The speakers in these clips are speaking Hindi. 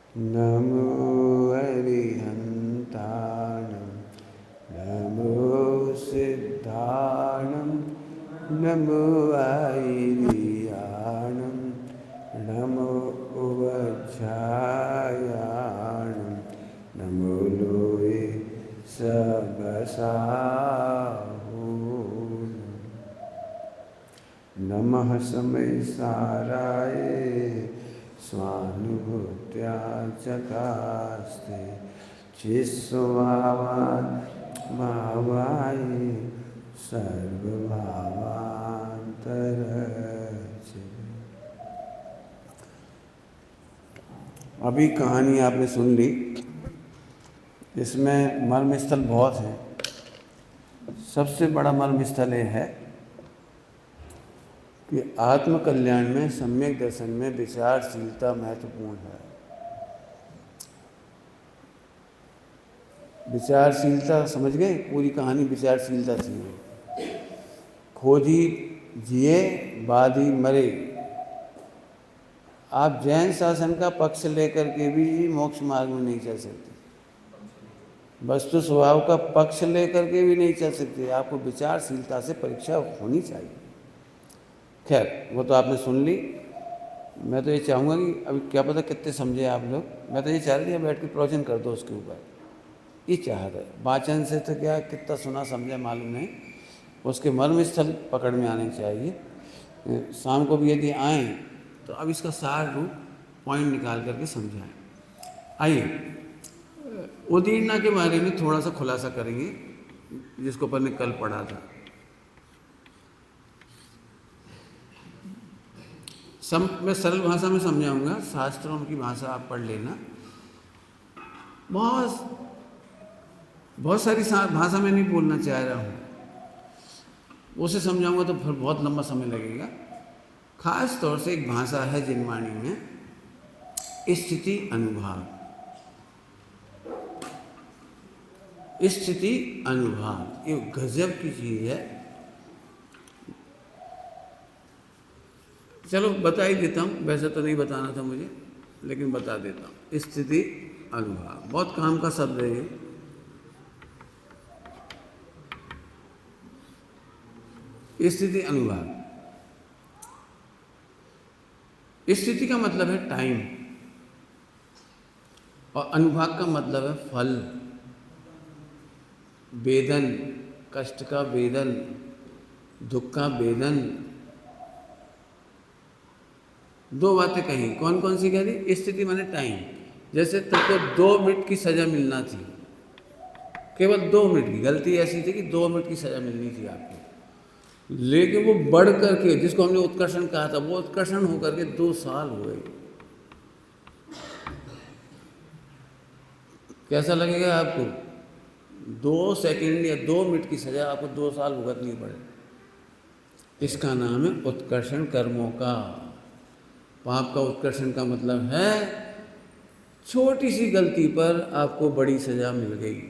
नमो अरिहन्ताणं नमो सिद्धाणं नमो आयर्याणं नमो उवज्झायाणं नमो लोये सबसाहूणं नमः समय साराय स्वानुभूत्या चकास्ते चिस्वावान् भावाय सर्वभावान्तरचे। अभी कहानी आपने सुन ली, इसमें मर्म स्थल बहुत है। सबसे बड़ा मर्म स्थल ये है कि आत्मकल्याण में सम्यक दर्शन में विचारशीलता महत्वपूर्ण है। विचारशीलता समझ गए? पूरी कहानी विचारशीलता थी। खोजी जिए बाधी मरे। आप जैन शासन का पक्ष लेकर के भी मोक्ष मार्ग में नहीं चल सकते, वस्तु स्वभाव का पक्ष लेकर के भी नहीं चल सकते। आपको विचारशीलता से परीक्षा होनी चाहिए। खैर, वो तो आपने सुन ली। मैं तो ये चाहूँगा कि अभी क्या पता कितने समझे आप लोग। मैं तो ये चाह रही थी बैठ के प्रवचन कर दो उसके ऊपर, ये चाहत है। वाचन से तो क्या कितना सुना समझे मालूम नहीं, उसके मर्म स्थल पकड़ में आने चाहिए। शाम को भी यदि आएँ तो अब इसका सार रूप पॉइंट निकाल करके समझाएं। आइए, उदीर्णा के बारे में थोड़ा सा खुलासा करेंगे, जिसको अपन ने कल पढ़ा था। मैं सरल भाषा में समझाऊंगा, शास्त्रों की भाषा आप पढ़ लेना। बहुत सारी भाषा में नहीं बोलना चाह रहा हूँ, उसे समझाऊंगा तो फिर बहुत लंबा समय लगेगा। खास तौर से एक भाषा है जिनवाणी में, स्थिति अनुभाव। स्थिति अनुभाव ये गजब की चीज है। चलो बता ही देता हूँ, वैसे तो नहीं बताना था मुझे, लेकिन बता देता हूँ। स्थिति अनुभाव बहुत काम का शब्द है ये। स्थिति अनुभाव, स्थिति का मतलब है टाइम और अनुभाग का मतलब है फल, वेदन, कष्ट का वेदन, दुख का वेदन। दो बातें कही, कौन कौन सी कही? स्थिति माने टाइम। जैसे तुमको 2 मिनट की सज़ा मिलना थी, केवल 2 मिनट की। गलती ऐसी थी कि 2 मिनट की सज़ा मिलनी थी आपको, लेकिन वो बढ़ करके, जिसको हमने उत्कर्षण कहा था, वो उत्कर्षण होकर के 2 साल हो गए। कैसा लगेगा आपको? 2 सेकंड या 2 मिनट की सज़ा आपको 2 साल भुगतनी पड़े। इसका नाम है उत्कर्षण कर्मों का। पाप का उत्कर्षण का मतलब है छोटी सी गलती पर आपको बड़ी सज़ा मिल गई।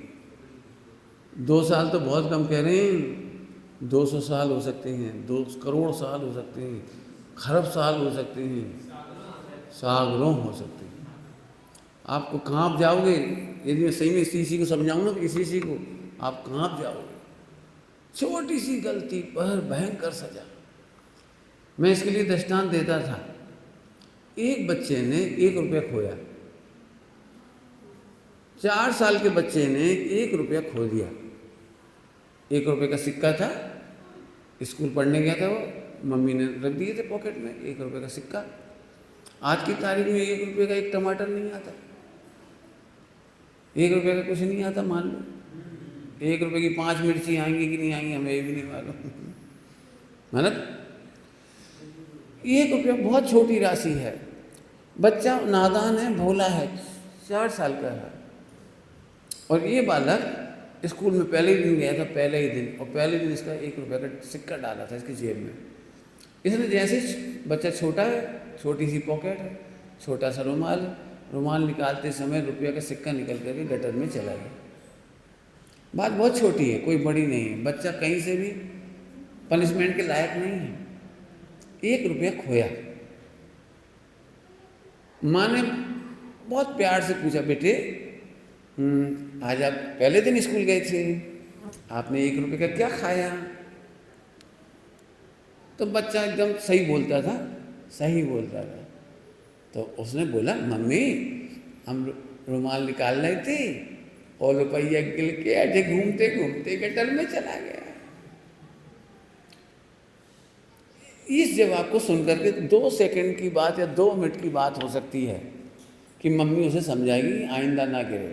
2 साल तो बहुत कम कह रहे हैं, 200 साल हो सकते हैं, 2 करोड़ साल हो सकते हैं, खरब साल हो सकते हैं, सागरों हो सकते हैं। आपको काँप जाओगे यदि मैं सही में इसी को समझाऊँ ना, इसी को आप काँप जाओगे। छोटी सी गलती पर भयंकर सजा। मैं इसके लिए दृष्टांत देता था। एक बच्चे ने 1 रुपया खोया, 4 साल के बच्चे ने 1 रुपया खो दिया। 1 रुपये का सिक्का था, स्कूल पढ़ने गया था वो, मम्मी ने रख दिए थे पॉकेट में 1 रुपये का सिक्का। आज की तारीख में 1 रुपये का एक टमाटर नहीं आता, 1 रुपये का कुछ नहीं आता। मान लो 1 रुपये की 5 मिर्ची आएंगी कि नहीं आएंगी हमें ये भी नहीं मालूम। मतलब 1 रुपया बहुत छोटी राशि है। बच्चा नादान है, भोला है, 4 साल का है। और ये बालक स्कूल में पहले ही दिन गया था, पहले ही दिन, और पहले दिन इसका 1 रुपये का सिक्का डाला था इसकी जेब में। इसने जैसे बच्चा छोटा है, छोटी सी पॉकेट है, छोटा सा रुमाल, रुमाल निकालते समय रुपये का सिक्का निकल करके गटर में चला गया। बात बहुत छोटी है, कोई बड़ी नहीं है। बच्चा कहीं से भी पनिशमेंट के लायक नहीं है। 1 रुपया खोया। माँ ने बहुत प्यार से पूछा, बेटे आज आप पहले दिन स्कूल गए थे, आपने 1 रुपये का क्या खाया? तो बच्चा एकदम सही बोलता था, सही बोलता था। तो उसने बोला, मम्मी हम रुमाल निकाल रहे थे और रुपया गिल के ऐसे घूमते घूमते गटर में चला गया। इस जवाब को सुनकर के 2 सेकंड की बात या 2 मिनट की बात हो सकती है कि मम्मी उसे समझाएगी आइंदा ना गिरे,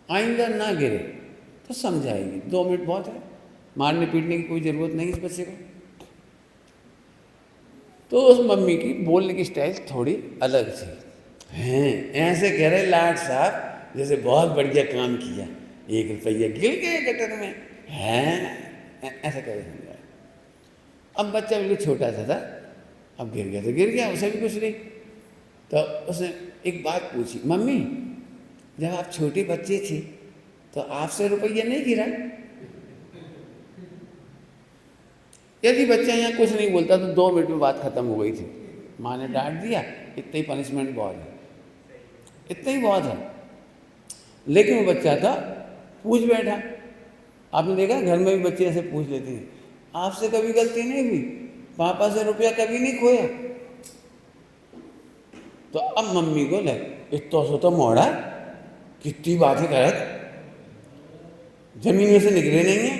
आइंदा ना गिरे तो समझाएगी। 2 मिनट बहुत है, मारने पीटने की कोई ज़रूरत नहीं इस बच्चे को। तो उस मम्मी की बोलने की स्टाइल थोड़ी अलग थी। हैं ऐसे कह रहे लाट साहब जैसे बहुत बढ़िया काम किया, 1 रुपया गिर गए गटर में, हैं ऐसा कह रहे। अब बच्चा बिल्कुल छोटा सा था, अब गिर गया तो गिर गया, उसे भी कुछ नहीं। तो उसने एक बात पूछी, मम्मी जब आप छोटे बच्चे थे तो आपसे रुपया नहीं गिरा? यदि बच्चा यहाँ कुछ नहीं बोलता तो 2 मिनट में बात खत्म हो गई थी। माँ ने डांट दिया, इतना ही पनिशमेंट बहुत है, इतना ही बहुत है। लेकिन वो बच्चा था, पूछ बैठा। आपने देखा घर में भी बच्चे ऐसे पूछ लेते हैं, आपसे कभी गलती नहीं हुई, पापा से रुपया कभी नहीं खोया? तो अब मम्मी को लगे इतना सो तो मोड़ा, कितनी बातें करत, जमीन में से निकले नहीं है,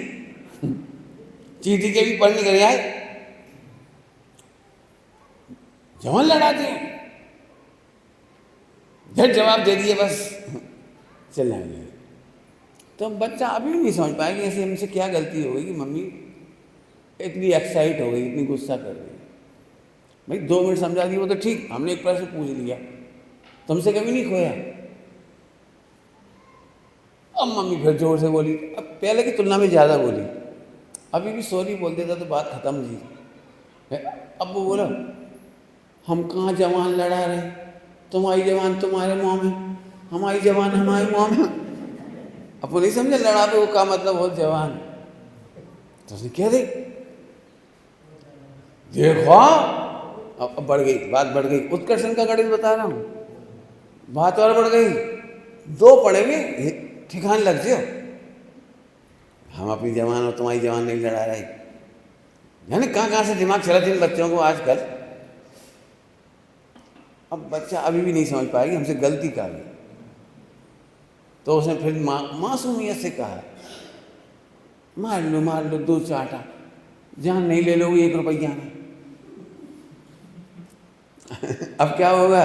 चीटी के भी पढ़ निकल आए, जवान लड़ाते हैं, झट जवाब दे दिए बस चल जाएंगे। तो बच्चा अभी भी नहीं समझ पाएगा ऐसे हमसे क्या गलती हो गई कि मम्मी इतनी एक्साइट हो गई, इतनी गुस्सा कर गई। भाई 2 मिनट समझा दी वो तो ठीक, हमने एक प्रश्न पूछ लिया, तुमसे कभी नहीं खोया। अब मम्मी फिर जोर से बोली, अब पहले की तुलना में ज़्यादा बोली, अभी भी सॉरी बोल देता तो बात खत्म जी। अब वो बोला, हम कहाँ जवान लड़ा रहे, तुम्हारी जवान तुम्हारे मुँह में, हमारी जवान हमारे मुँह में। अब वो नहीं समझे लड़ा पे वो का मतलब हो जवान। तो उसने क्या दे देखो, अब बढ़ गई बात, बढ़ गई। उत्कर्षण का गणित बता रहा हूँ, बात और बढ़ गई। 2 पढ़ेंगे ठिकान लग जाओ, हम अपनी जवान और तुम्हारी जवान नहीं लड़ा रहे। यानी कहाँ से दिमाग चलाते इन बच्चों को आजकल। अब बच्चा अभी भी नहीं समझ पाएगी हमसे गलती का भी। तो उसने फिर मासूमियत से कहा, मार लो 2 चाटा, जान नहीं ले लोगे 1 रुपया में। अब क्या होगा,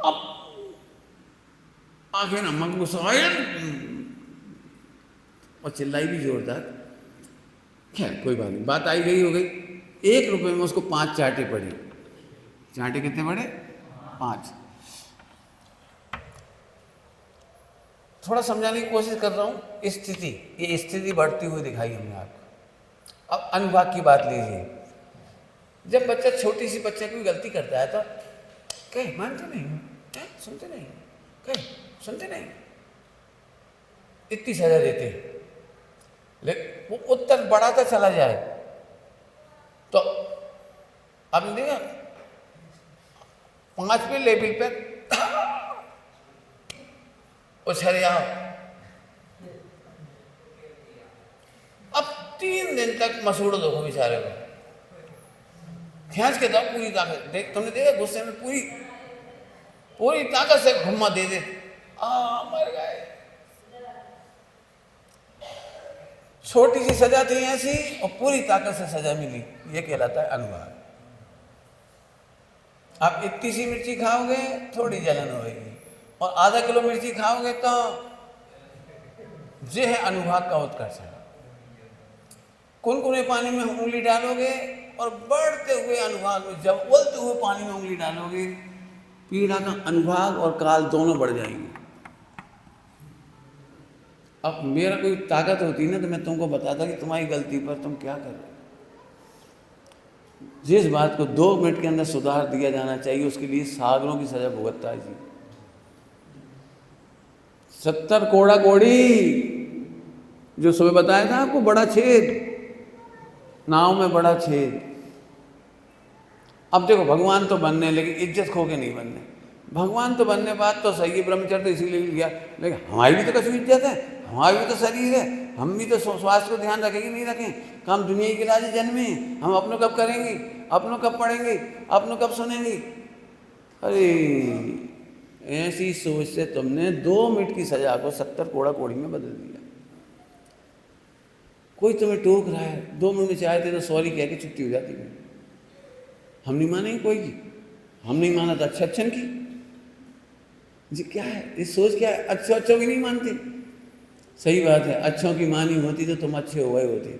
अब आखिर नमक गुस्साए और चिल्लाई भी जोरदार। खैर कोई बात नहीं, बात आई गई हो गई। 1 रुपये में उसको 5 चाटे पड़े। चाटे कितने पड़े? 5। थोड़ा समझाने की कोशिश कर रहा हूँ। स्थिति, ये स्थिति बढ़ती हुई दिखाई हमने आपको। अब अनुभाग की बात लीजिए। जब बच्चा छोटी सी बच्चे कोई गलती करता है तो कहे मानते नहीं, सुनते नहीं, कहे सुनते नहीं, इतनी सजा देते हैं। लेकिन वो उत्तर बढ़ाता चला जाए तो आपने देखा 5वें लेवल पे उछल जाओ। अब 3 दिन तक मसूड़ दो बेचारे को, खींच के दो पूरी ताकत। देख तुमने देखा गुस्से में पूरी ताकत से घुमा दे दे, मर गए। छोटी सी सजा थी ऐसी और पूरी ताकत से सजा मिली, ये कहलाता है अनुभाग। आप इतनी सी मिर्ची खाओगे थोड़ी जलन होगी, और आधा किलो मिर्ची खाओगे तो ये है अनुभाग का उत्कर्षण। कुनकुने पानी में उंगली डालोगे और बढ़ते हुए अनुभाग में, जब उबलते हुए पानी में उंगली डालोगे, पीड़ा का अनुभाग और काल दोनों बढ़ जाएंगे। अब मेरा कोई ताकत होती ना तो मैं तुमको बताता कि तुम्हारी गलती पर तुम क्या कर रहे हो। जिस बात को 2 मिनट के अंदर सुधार दिया जाना चाहिए उसके लिए सागरों की सजा भुगतता है जी। 70 कोड़ा कोड़ी, जो सुबह बताया था आपको, बड़ा छेद, नाव में बड़ा छेद। अब देखो भगवान तो बनने लेकिन इज्जत खो के नहीं बनने। भगवान तो बनने बात तो सही है, ब्रह्मचर्य तो इसीलिए लिया, लेकिन हमारी भी तो कभी इज्जत है, हमारी भी तो शरीर है, हम भी तो स्वास्थ्य को ध्यान रखेंगे नहीं रखें? हम दुनिया के लाजे जन्मे, हम अपनों कब करेंगे, अपनों कब पढ़ेंगे, अपनों कब सुनेंगे? अरे ऐसी सोच से तुमने 2 मिनट की सजा को 70 कोड़ा कोड़ी में बदल दिया। कोई तुम्हें टोक रहा है, 2 मिनट में चाहते तो सॉरी कह के छुट्टी हो जाती है। हम नहीं मानेंगे कोई की, हम नहीं माना तो अच्छन की। जी क्या है ये सोच, क्या है? अच्छों की नहीं मानते। सही बात है, अच्छों की मानी होती तो तुम अच्छे हो गए होते।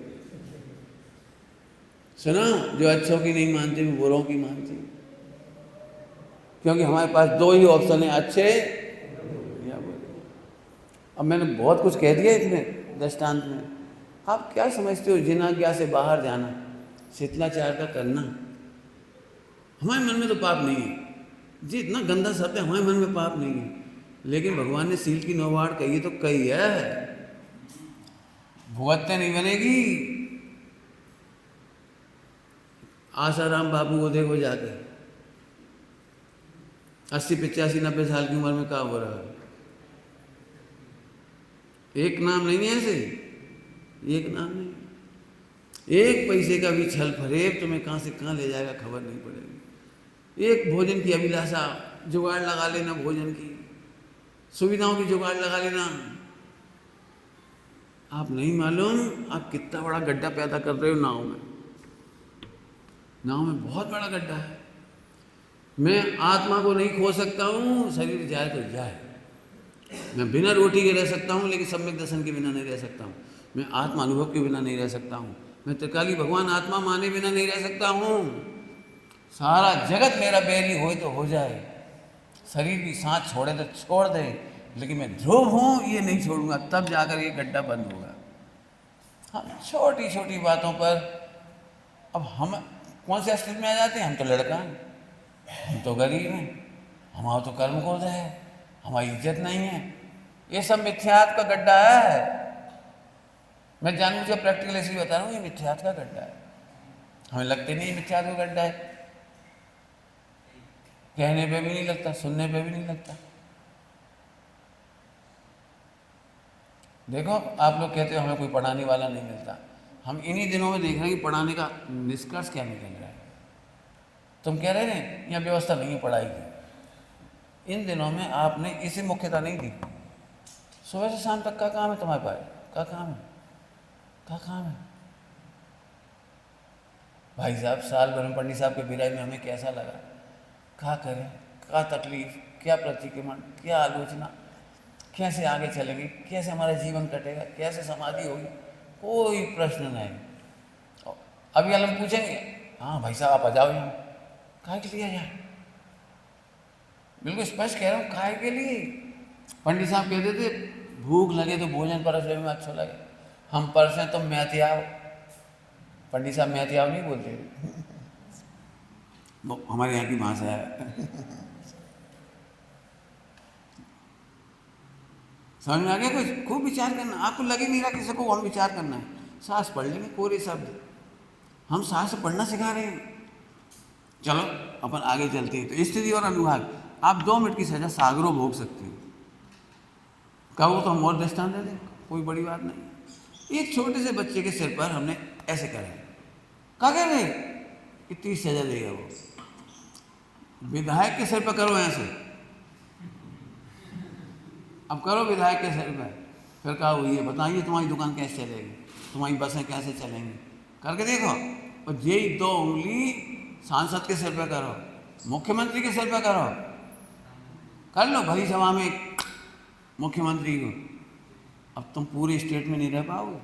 सुना, जो अच्छों की नहीं मानते वो बुरों की मानते, क्योंकि हमारे पास 2 ही ऑप्शन है, अच्छे या बुरे। अब मैंने बहुत कुछ कह दिया इसमें दृष्टांत में। आप क्या समझते हो जिनाज्ञा से बाहर जाना, शिथिलाचार का करना? हमारे मन में तो पाप नहीं है जी, इतना गंदा शब्द है, हमारे मन में पाप नहीं है, लेकिन भगवान ने सील की नौवाड़ कही तो कही है, भुगतते नहीं बनेगी। आसाराम बाबू को देखो जाके, 80, 85, 90 साल की उम्र में क्या हो रहा है? एक नाम नहीं है ऐसे, एक नाम नहीं, एक पैसे का भी छल फरेब तुम्हें कहाँ से कहाँ ले जाएगा खबर नहीं पड़ेगी। एक भोजन की अभिलाषा, जुगाड़ लगा लेना, भोजन की सुविधाओं की जुगाड़ लगा लेना। आप नहीं मालूम आप कितना बड़ा गड्ढा पैदा कर रहे हो नाव में। नाव में बहुत बड़ा गड्ढा है। मैं आत्मा को नहीं खो सकता हूँ, शरीर जाए तो जाए। मैं बिना रोटी के रह सकता हूँ, लेकिन सम्यक दर्शन के बिना नहीं रह सकता हूँ। मैं आत्मा अनुभव के बिना नहीं रह सकता हूँ। मैं त्रिकाली भगवान आत्मा माने बिना नहीं रह सकता हूँ। सारा जगत मेरा बैरी हो तो हो जाए, शरीर भी सांस छोड़े तो छोड़ दे, लेकिन मैं ध्रुव हूँ ये नहीं छोड़ूंगा, तब जाकर ये गड्ढा बंद होगा। हाँ, छोटी छोटी बातों पर अब हम कौन से अस्तित्व में आ जाते हैं? हम तो लड़का हैं, हम तो गरीब हैं, हमारा तो कर्म क्रोध है, हमारी इज्जत नहीं है। ये सब मिथ्यात का गड्ढा है। मैं जानबूझकर प्रैक्टिकल इसलिए बता रहा हूँ, ये मिथ्यात का गड्ढा है। हमें लगते नहीं मिथ्यात का गड्ढा है, कहने पे भी नहीं लगता, सुनने पे भी नहीं लगता। देखो आप लोग कहते हो हमें कोई पढ़ाने वाला नहीं मिलता, हम इन्हीं दिनों में देख रहे हैं कि पढ़ाने का निष्कर्ष क्या निकल रहा है। तुम कह रहे थे यहाँ व्यवस्था नहीं है पढ़ाई की, इन दिनों में आपने इसे मुख्यता नहीं दी। सुबह से शाम तक का काम है तुम्हारे पास, क्या काम है, क्या काम है? भाई साहब साल भर में पंडित साहब के विदाई में हमें कैसा लगा, क्या करें, क्या तकलीफ, क्या प्रतिक्रमण, क्या आलोचना, कैसे आगे चलेंगे, कैसे हमारा जीवन कटेगा, कैसे समाधि होगी, कोई प्रश्न नहीं। अभी हम पूछेंगे हाँ भाई साहब आप आ जाओ यहाँ, काहे के लिए आ जाए? बिल्कुल स्पष्ट कह रहा हूँ, काहे के लिए? पंडित साहब कहते थे भूख लगे तो भोजन परसवे में अच्छा लगे, हम परसें तो मैथियाव। पंडित साहब मैथियाव नहीं बोलते, वो हमारे यहाँ की भाषा है। समझ में आ गया? कुछ खूब विचार करना, आपको लगे नहीं रहा किसी को हम विचार करना है। सांस पढ़ लेंगे कोरे शब्द, हम सांस पढ़ना सिखा रहे हैं। चलो अपन आगे चलते हैं। तो स्थिति और अनुभाग, आप 2 मिनट की सजा सागरों भोग सकते हो। कहो तो हम और दृष्टांत दे दें, कोई बड़ी बात नहीं। एक छोटे से बच्चे के सिर पर हमने ऐसे करें, क्या कह रहे इतनी सजा देगा वो? विधायक के सिर पर करो ऐसे, अब करो विधायक के सिर पर, फिर कहा हुई है बताइए तुम्हारी दुकान कैसे चलेगी, तुम्हारी बसें कैसे चलेंगी, करके देखो। और यही 2 उंगली सांसद के सिर पर करो, मुख्यमंत्री के सिर पर करो, कर लो भरी सभा में मुख्यमंत्री को। अब तुम पूरे स्टेट में नहीं रह पाओगे।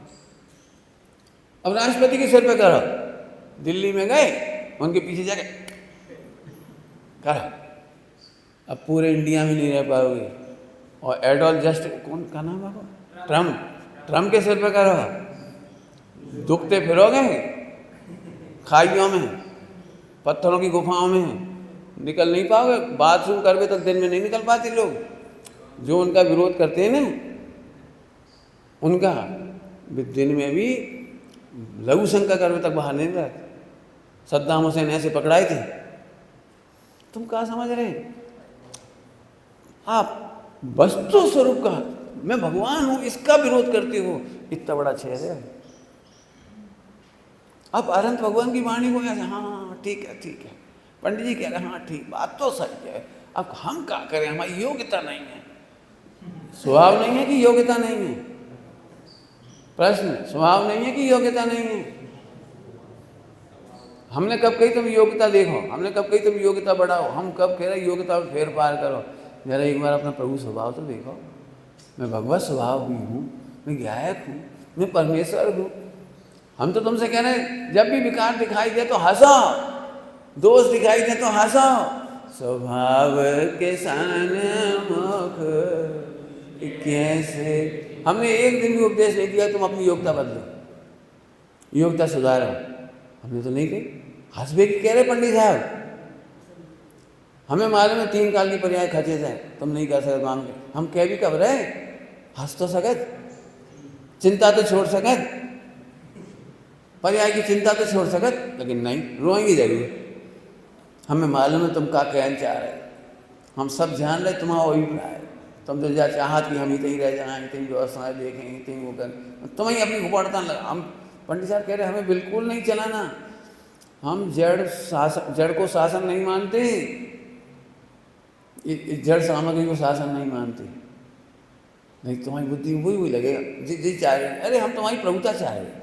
अब राष्ट्रपति के सिर पर करो, दिल्ली में गए उनके पीछे जाके करो, अब पूरे इंडिया में नहीं रह पाओगे। और एडोल जस्ट कौन का नाम है, ट्रम्प के सिर पे करो, दुखते फिरोगे खाइयों में, पत्थरों की गुफाओं में, निकल नहीं पाओगे। बाथरूम करवे तक दिन में नहीं निकल पाते लोग, जो उनका विरोध करते हैं ना, उनका दिन में भी लघु शंका करवे तक बाहर नहीं रहते। सद्दाम हुसैन ऐसे पकड़ाए थे, तुम क्या समझ रहे? आप वस्तु स्वरूप का मैं भगवान हूं इसका विरोध करते हो, इतना बड़ा छेद है। अब अनंत भगवान की वाणी को ऐसे हाँ ठीक है, पंडित जी कह रहे हैं हाँ ठीक, बात तो सही है, अब हम क्या करें, हमारी योग्यता नहीं है। स्वभाव नहीं है कि योग्यता नहीं है? प्रश्न, स्वभाव नहीं है कि योग्यता नहीं है? हमने कब कही तुम योग्यता देखो, हमने कब कही तुम योग्यता बढ़ाओ, हम कब कह रहे योग्यता में फेर पार करो? जरा एक बार अपना प्रभु स्वभाव तो देखो। मैं भगवत स्वभाव भी हूँ, मैं गायक हूँ, मैं परमेश्वर हूँ। हम तो तुमसे कह रहे हैं जब भी विकार दिखाई दे तो हंसो, दोष दिखाई दे तो हंसो। स्वभाव के सान मुख कैसे, हमने एक दिन भी उपदेश नहीं दिया तुम अपनी योग्यता बदलो, योग्यता सुधारो, हमने तो नहीं कही। हंसबे की कह रहे पंडित साहब, हमें मालूम है 3 काल की पर्याय खचे जाए, तुम नहीं कर सकते मांग के, हम कह भी कब रहे? हंस तो सकत, चिंता तो छोड़ सकत, पर्याय की चिंता तो छोड़ सकत, लेकिन नहीं, रोएंगी जरूर। हमें मालूम है तुम क्या कहना चाह रहे, हम सब जान रहे तुम्हारा अभिप्राय, तुम तो जा चाहत कि हम ही तहीं रह जाएँ, तहीं व्यवस्थाएँ देखें, तहीं वो करें, तुम्हें अपनी घुपड़ता लगा। हम पंडित साहब कह रहे हमें बिल्कुल नहीं चलाना, हम जड़ को शासन नहीं मानते, जड़ सामग्री को शासन नहीं मानते। नहीं तुम्हारी बुद्धि वही लगेगा जी चाह रहे हैं, अरे हम तुम्हारी प्रभुता चाह रहे हैं,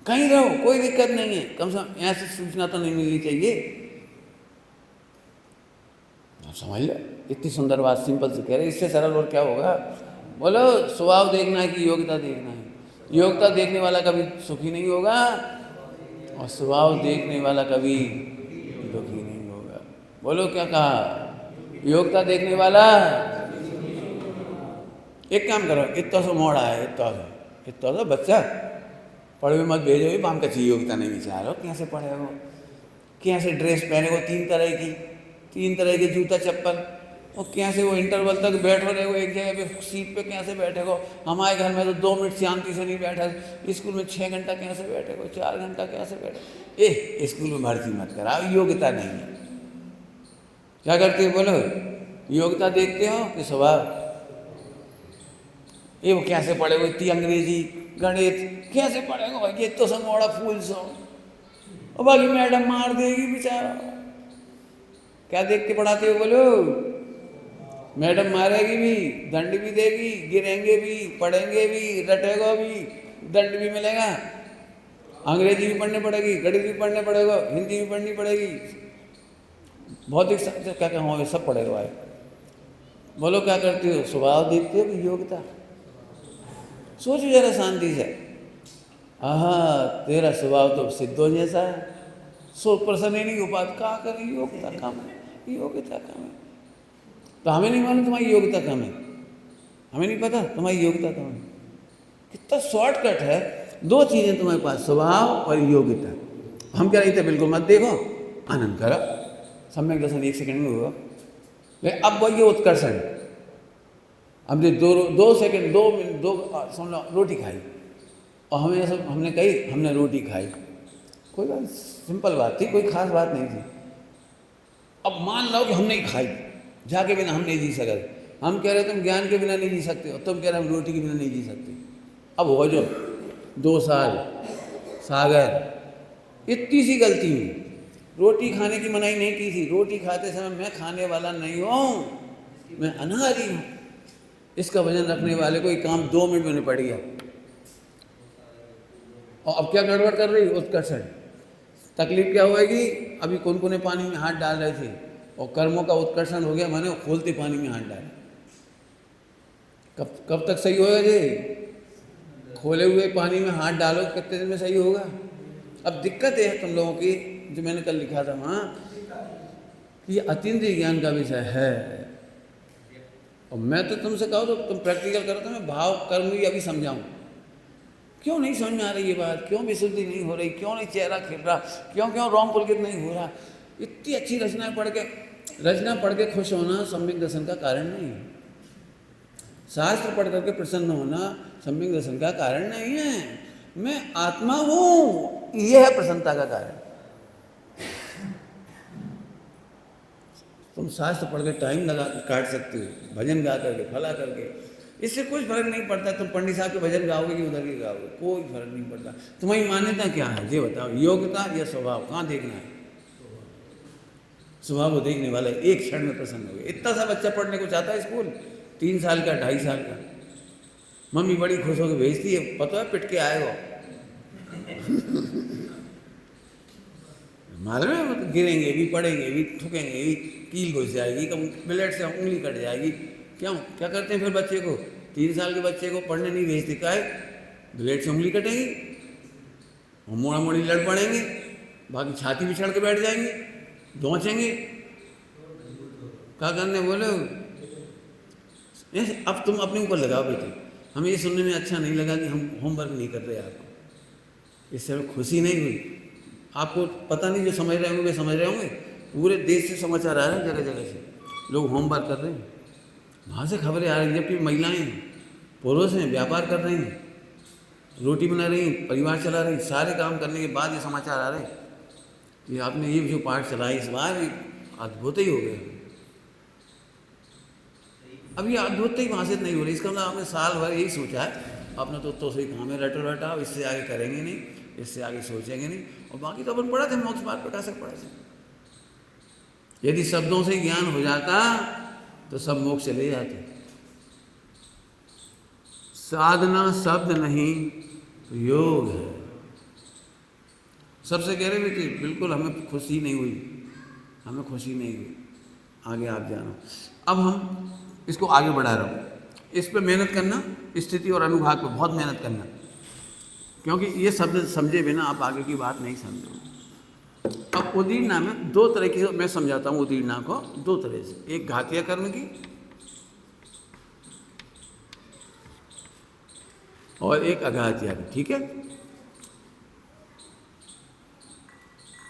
कहीं रहो कोई दिक्कत नहीं है, कम से कम ऐसी सूचना तो नहीं मिलनी चाहिए। आप समझ लो, इतनी सुंदर बात सिंपल से कह रहे, इससे सरल और क्या होगा? बोलो स्वभाव देखना है कि योग्यता देखना है? योग्यता देखने वाला कभी सुखी नहीं होगा और स्वभाव देखने वाला कभी दुखी नहीं होगा। बोलो क्या कहा? योग्यता देखने वाला, एक काम करो, इतना सो मोड़ आया, इतना सा बच्चा पढ़े हुए मत भेजो, भी हम कच्ची योग्यता नहीं विचार हो, कैसे पढ़ेगो, कैसे ड्रेस पहनेगो, 3 तरह के जूता चप्पल, और कैसे वो इंटरवल तक बैठो रहेगो एक जगह पे सीट पे, कैसे बैठेगो? हमारे घर में तो 2 मिनट शांति से नहीं बैठा, स्कूल में 6 घंटा कैसे बैठेगो, 4 घंटा कैसे बैठे? स्कूल में भर्ती मत कराओ, योग्यता नहीं है। क्या करते हो बोलो? योग्यता देखते हो कि स्वभाव? ये वो कैसे पढ़ेगो, इतनी अंग्रेजी गणित कैसे पढ़ेगो भाई, ये तो समोड़ा फूल सो, और बाकी मैडम मार देगी बेचारा। क्या देख के पढ़ाते हो बोलो? मैडम मारेगी भी, दंड भी देगी, गिरेंगे भी, पढ़ेंगे भी, रटेगा भी, दंड भी मिलेगा, अंग्रेजी भी पढ़नी पड़ेगी, गणित भी पढ़ने पड़ेगा, हिंदी भी पढ़नी पड़ेगी, भौतिक क्या क्या हो सब पढ़ेगा भाई। बोलो क्या करते हो? स्वभाव देखते हो कि योग्यता? सोचो जरा शांति से, आहा तेरा स्वभाव तो सिद्धों जैसा है, 100% ही नहीं हो पाता, क्या करें? योग्यता कम है, योग्यता कम है। तो हमें नहीं मालूम तुम्हारी योग्यता कम है, हमें नहीं पता तुम्हारी योग्यता कम है। कितना शॉर्टकट है, 2 चीज़ें तुम्हारे पास, स्वभाव और योग्यता। हम क्या रहे थे, बिल्कुल मत देखो, आनंद करो, सम्यक दर्शन 1 सेकंड में होगा। लेकिन अब वही उत्कर्षण, अब 2 सेकंड 2 मिनट 2 सुन लो, रोटी खाई और हमने कही हमने रोटी खाई, कोई बात सिंपल बात थी, कोई खास बात नहीं थी। अब मान लो कि हम नहीं खाई, जाके बिना हम नहीं जी सकते, हम कह रहे तुम ज्ञान के बिना नहीं जी सकते हो, तुम कह रहे हम रोटी के बिना नहीं जी सकते। अब हो जो 2 साल सागर इतनी सी गलती हुई, रोटी खाने की मनाही नहीं की थी, रोटी खाते समय मैं खाने वाला नहीं हूँ, मैं अनाहारी हूँ। इसका वजन रखने वाले को ये काम 2 मिनट में निपट गया। और अब क्या गड़बड़ कर रही? उत्कर्षण। तकलीफ क्या होगी? अभी कुनकुने पानी में हाथ डाल रहे थे और कर्मों का उत्कर्षण हो गया, मैंने खोलते पानी में हाथ डाला। कब तक सही होगा जी? खोले हुए पानी में हाथ डालो कितने दिन में सही होगा? अब दिक्कत है तुम लोगों की, जो मैंने कल लिखा था वहाँ, कि ये अतीन्द्रिय ज्ञान का विषय है। और मैं तो तुमसे कहूँ तो तुम प्रैक्टिकल करो, तो मैं भाव कर्म भी अभी समझाऊँ। क्यों नहीं समझ में आ रही ये बात? क्यों विशुद्धि नहीं हो रही? क्यों नहीं चेहरा खिल रहा? क्यों रोम पुलकित नहीं हो रहा? इतनी अच्छी रचना पढ़ के खुश होना सम्यक दर्शन का कारण नहीं है। शास्त्र पढ़ करके प्रसन्न होना सम्यक दर्शन का कारण नहीं है। मैं आत्मा हूँ, यह है प्रसन्नता का कारण। तुम शास्त्र पढ़ के टाइम लगा के काट सकते हो, भजन गा करके, फला करके, इससे कुछ फर्क नहीं पड़ता। तुम पंडित साहब के भजन गाओगे कि उधर के गाओगे, कोई फर्क नहीं पड़ता। तुम्हारी मान्यता क्या है ये बताओ, योग्यता या स्वभाव, कहाँ देखना है? स्वभाव को देखने वाला एक क्षण में प्रसन्न हो गया। इतना सा बच्चा पढ़ने को चाहता है स्कूल, 3 साल का, 2.5 साल का, मम्मी बड़ी खुश होकर भेजती है, पता है पिट के आएगा मालूम है, तो गिरेंगे भी, पड़ेंगे भी, ठुकेंगे भी, कील घुस जाएगी, कब ब्लेड से उंगली कट जाएगी। क्यों, क्या करते हैं फिर बच्चे को, 3 साल के बच्चे को पढ़ने नहीं भेजते, क्या है, ब्लेड से उंगली कटेगी और मोड़ा मोड़ी लड़ पड़ेंगे, बाकी छाती भी चढ़ के बैठ जाएंगे, दोचेंगे, क्या करने बोले। अब तुम अपने ऊपर लगाओ बेटे, हमें ये सुनने में अच्छा नहीं लगा कि हम होमवर्क नहीं कर रहे आपको, इससे हमें खुशी नहीं हुई। आपको पता नहीं, जो समझ रहे होंगे वे समझ रहे होंगे, पूरे देश से समाचार आ रहे हैं, जगह जगह से लोग होमवर्क कर रहे हैं, वहाँ से खबरें आ रही हैं, जबकि महिलाएं, पुरुष हैं, व्यापार कर रही हैं, रोटी बना रही हैं, परिवार चला रही हैं, सारे काम करने के बाद ये समाचार आ रहे हैं कि आपने ये जो पाठ चलाया इस बार अद्भुत ही हो गया। अब ये अद्भुत ही वहाँ से नहीं हो रही, इसका मतलब आपने साल भर यही सोचा है, आपने तो सही काम है, रटो रटाओ, इससे आगे करेंगे नहीं, इससे आगे सोचेंगे नहीं, और बाकी तो अपन पढ़ा थे, मोक्ष मार्ग प्रकाशक पढ़ा थे। यदि शब्दों से ज्ञान हो जाता तो सब मोक्ष चले जाते। साधना शब्द नहीं तो योग है। सबसे कह रहे थे कि बिल्कुल हमें खुशी नहीं हुई, हमें खुशी नहीं हुई, आगे आप जानो। अब हम इसको आगे बढ़ा रहा हूँ, इस पर मेहनत करना, स्थिति और अनुभाग पर बहुत मेहनत करना, क्योंकि ये शब्द समझे बिना आप आगे की बात नहीं समझोगे। अब उदीर्णा में 2 तरह की मैं समझाता हूँ, उदीर्णा को 2 तरह से, एक घातीय कर्म की और एक अघातीय की, ठीक है।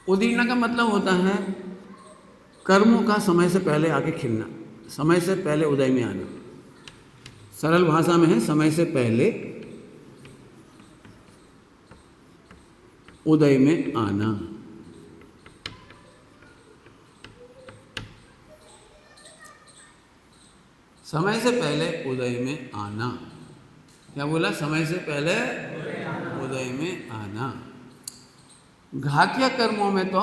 उदीर्णा का मतलब होता है कर्मों का समय से पहले आके खिलना, समय से पहले उदय में आना। सरल भाषा में है समय से पहले उदय में आना। समय से पहले उदय में आना, क्या बोला, समय से पहले उदय में आना। घातीय कर्मों में तो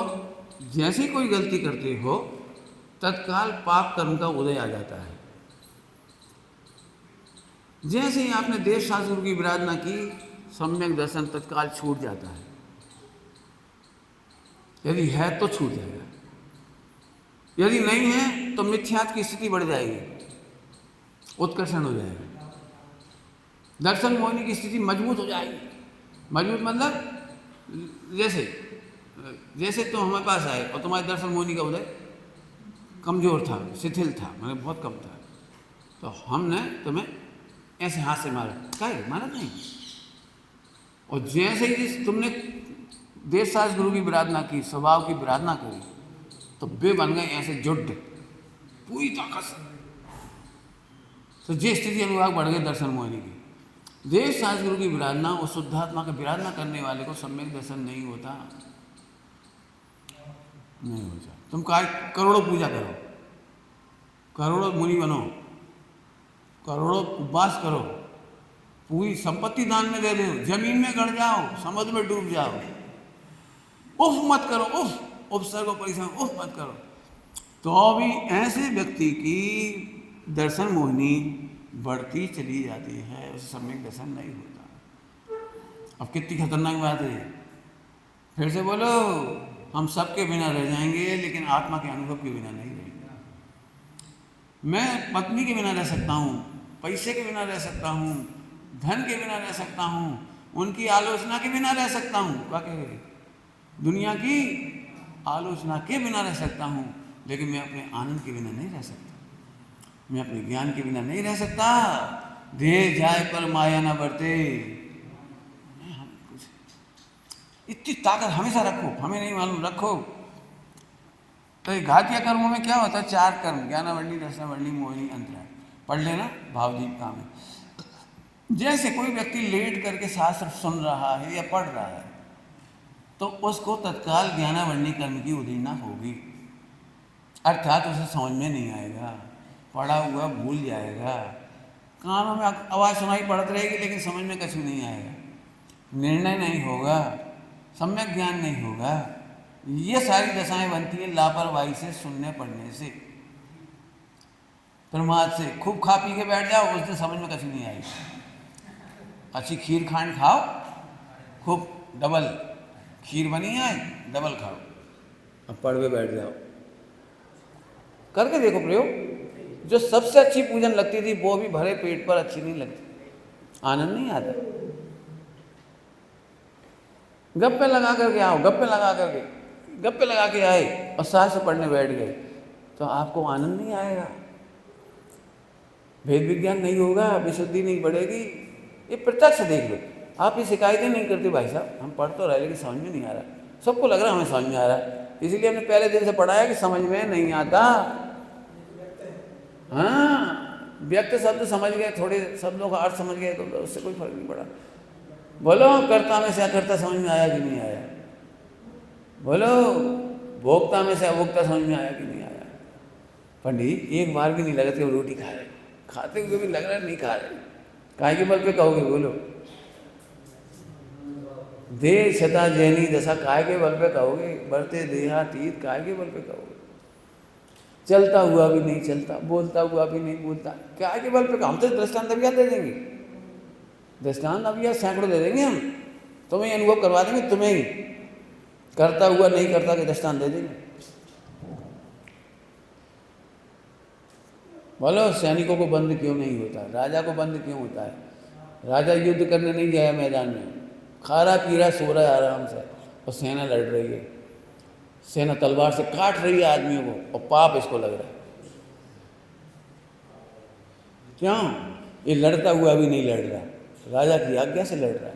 जैसे कोई गलती करते हो तत्काल पाप कर्म का उदय आ जाता है। जैसे ही आपने देश शास्त्र की विराधना की, सम्यक दर्शन तत्काल छूट जाता है, यदि है तो छूट जाएगा, यदि नहीं है तो मिथ्यात्व की स्थिति बढ़ जाएगी, उत्कर्षण हो जाएगा, दर्शन मोहिनी की स्थिति मजबूत हो जाएगी। मजबूत मतलब जैसे तुम हमारे पास आए और तुम्हारे दर्शन मोहिनी का उदय कमजोर था, शिथिल था, मैंने बहुत कम था, तो हमने तुम्हें ऐसे हाथ से मारा, क्या मारा नहीं। और जैसे ही तुमने देश शास्त्र गुरु की विराधना की, स्वभाव की विराधना करी, तो वे बन गए ऐसे जुड्ड पूरी ताकत से, तो जे स्थिति अनुराग बढ़ गए दर्शन मोहिनी की। देश शास्त्र गुरु की विराधना और शुद्धात्मा का विराधना करने वाले को सम्यक दर्शन नहीं होता, नहीं होता। तुम करोड़ों पूजा करो, करोड़ों मुनि बनो, करोड़ों उपवास करो, पूरी संपत्ति दान में दे दो, जमीन में गड़ जाओ, समुद्र में डूब जाओ, उफ मत करो, उफ उपसर्ग और परिसर उफ मत करो, तो भी ऐसे व्यक्ति की दर्शन मोहिनी बढ़ती चली जाती है, उसे सम्यक दर्शन नहीं होता। अब कितनी खतरनाक बात है, फिर से बोलो, हम सबके बिना रह जाएंगे लेकिन आत्मा के अनुभव के बिना नहीं रहेंगे। मैं पत्नी के बिना रह सकता हूँ, पैसे के बिना रह सकता हूँ, धन के बिना रह सकता हूँ, उनकी आलोचना के बिना रह सकता हूँ, क्या कह रहे, दुनिया की आलोचना के बिना रह सकता हूँ, लेकिन मैं अपने आनंद के बिना नहीं रह सकता, मैं अपने ज्ञान के बिना नहीं रह सकता। देह जाए पर माया न बरते, इतनी ताकत हमेशा रखो, हमें नहीं मालूम रखो। तो ये घातीय कर्मों में क्या होता है, 4 कर्म, ज्ञानावरणी, रसनावरणी, मोहिनी, अंतराय, पढ़ लेना भावदीप का में। जैसे कोई व्यक्ति लेट करके शास्त्र सुन रहा है या पढ़ रहा है, तो उसको तत्काल ज्ञानावरणी कर्म की उदीर्णा होगी। अर्थात उसे समझ में नहीं आएगा, पढ़ा हुआ भूल जाएगा, कानों में आवाज़ सुनाई पड़ती रहेगी लेकिन समझ में कुछ नहीं आएगा, निर्णय नहीं होगा, सम्यक ज्ञान नहीं होगा। ये सारी दशाएं बनती है लापरवाही से, सुनने पढ़ने से, प्रमाद से। खूब खा पी के बैठ जाओ, उस दिन समझ में कुछ नहीं आएगी। अच्छी खीर खांड खाओ, खूब डबल खीर बनी है, डबल खाओ, अब पढ़ के बैठ जाओ। करके देखो प्रयोग। जो सबसे अच्छी पूजन लगती थी वो भी भरे पेट पर अच्छी नहीं लगती, आनंद नहीं आता। गप्पे लगा करके आओ, गप्पे लगा करके, गप्पे लगा के आए और शास्त्र पढ़ने बैठ गए तो आपको आनंद नहीं आएगा, भेद विज्ञान नहीं होगा, विशुद्धि नहीं बढ़ेगी। ये प्रत्यक्ष देख लो। आप ये शिकायतें नहीं करते भाई साहब, हम पढ़ तो रहे लेकिन समझ में नहीं आ रहा, सबको लग रहा है हमें समझ में आ रहा है, इसलिए हमने पहले दिन से पढ़ाया कि समझ में नहीं आता। हाँ, व्यक्त शब्द समझ गए, थोड़े शब्दों का अर्थ समझ गए तो उससे कोई फर्क नहीं पड़ा। बोलो कर्ता में से अकर्ता समझ में आया कि नहीं आया? बोलो भोक्ता में से अभोक्ता समझ में आया कि नहीं आया? पंडित एक बार भी नहीं लगा कि वो रोटी खा रहे, खाते हुए भी लग रहा है नहीं खा रहे, काय के बल पे कहोगे? बोलो देह छता जैनी दशा काय के बल पे कहोगे? बढ़ते देहातीत काय के बल पे कहोगे? चलता हुआ भी नहीं चलता, बोलता हुआ भी नहीं बोलता, क्या के बल पे? हम तो दृष्टांत अभियान दे देंगे, दृष्टांत अभियान सैकड़ों दे देंगे, हम तुम्हें अनुभव करवा देंगे, तुम्हें ही करता हुआ नहीं करता के दृष्टांत दे देंगे। बोलो सैनिकों को बंद क्यों नहीं होता, राजा को बंद क्यों होता है? राजा युद्ध करने नहीं गया मैदान में, खा रहा पी रहा सो रहा है आराम से, और सेना लड़ रही है, सेना तलवार से काट रही है आदमियों को और पाप इसको लग रहा है। क्यों? ये लड़ता हुआ भी नहीं लड़ रहा, राजा की आज्ञा से लड़ रहा है।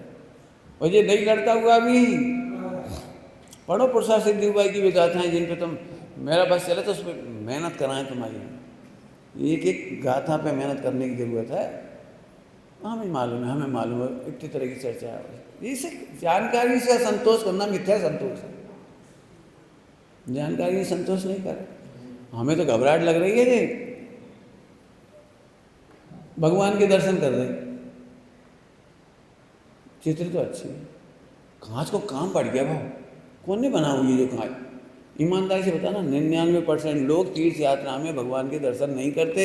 और ये नहीं लड़ता हुआ भी, पढ़ो पुरुषा सिद्धि उपाय की भी गाथाएं जिन पे तुम मेरा बस चले तो उस पर मेहनत कराएं तुम्हारी। एक एक गाथा पे मेहनत करने की जरूरत है। हमें मालूम है, हमें मालूम है, इतनी तरह की चर्चा है। इसे जानकारी से संतोष करना मिथ्या संतोष है, जानकारी से संतोष नहीं कर। हमें तो घबराहट लग रही है जी, भगवान के दर्शन कर रहे, चित्र तो अच्छी है, कांच को काम बढ़ गया भाव, कौन ने बना हुई है जो कांच? ईमानदारी से बताना, 99% लोग तीर्थ यात्रा में भगवान के दर्शन नहीं करते।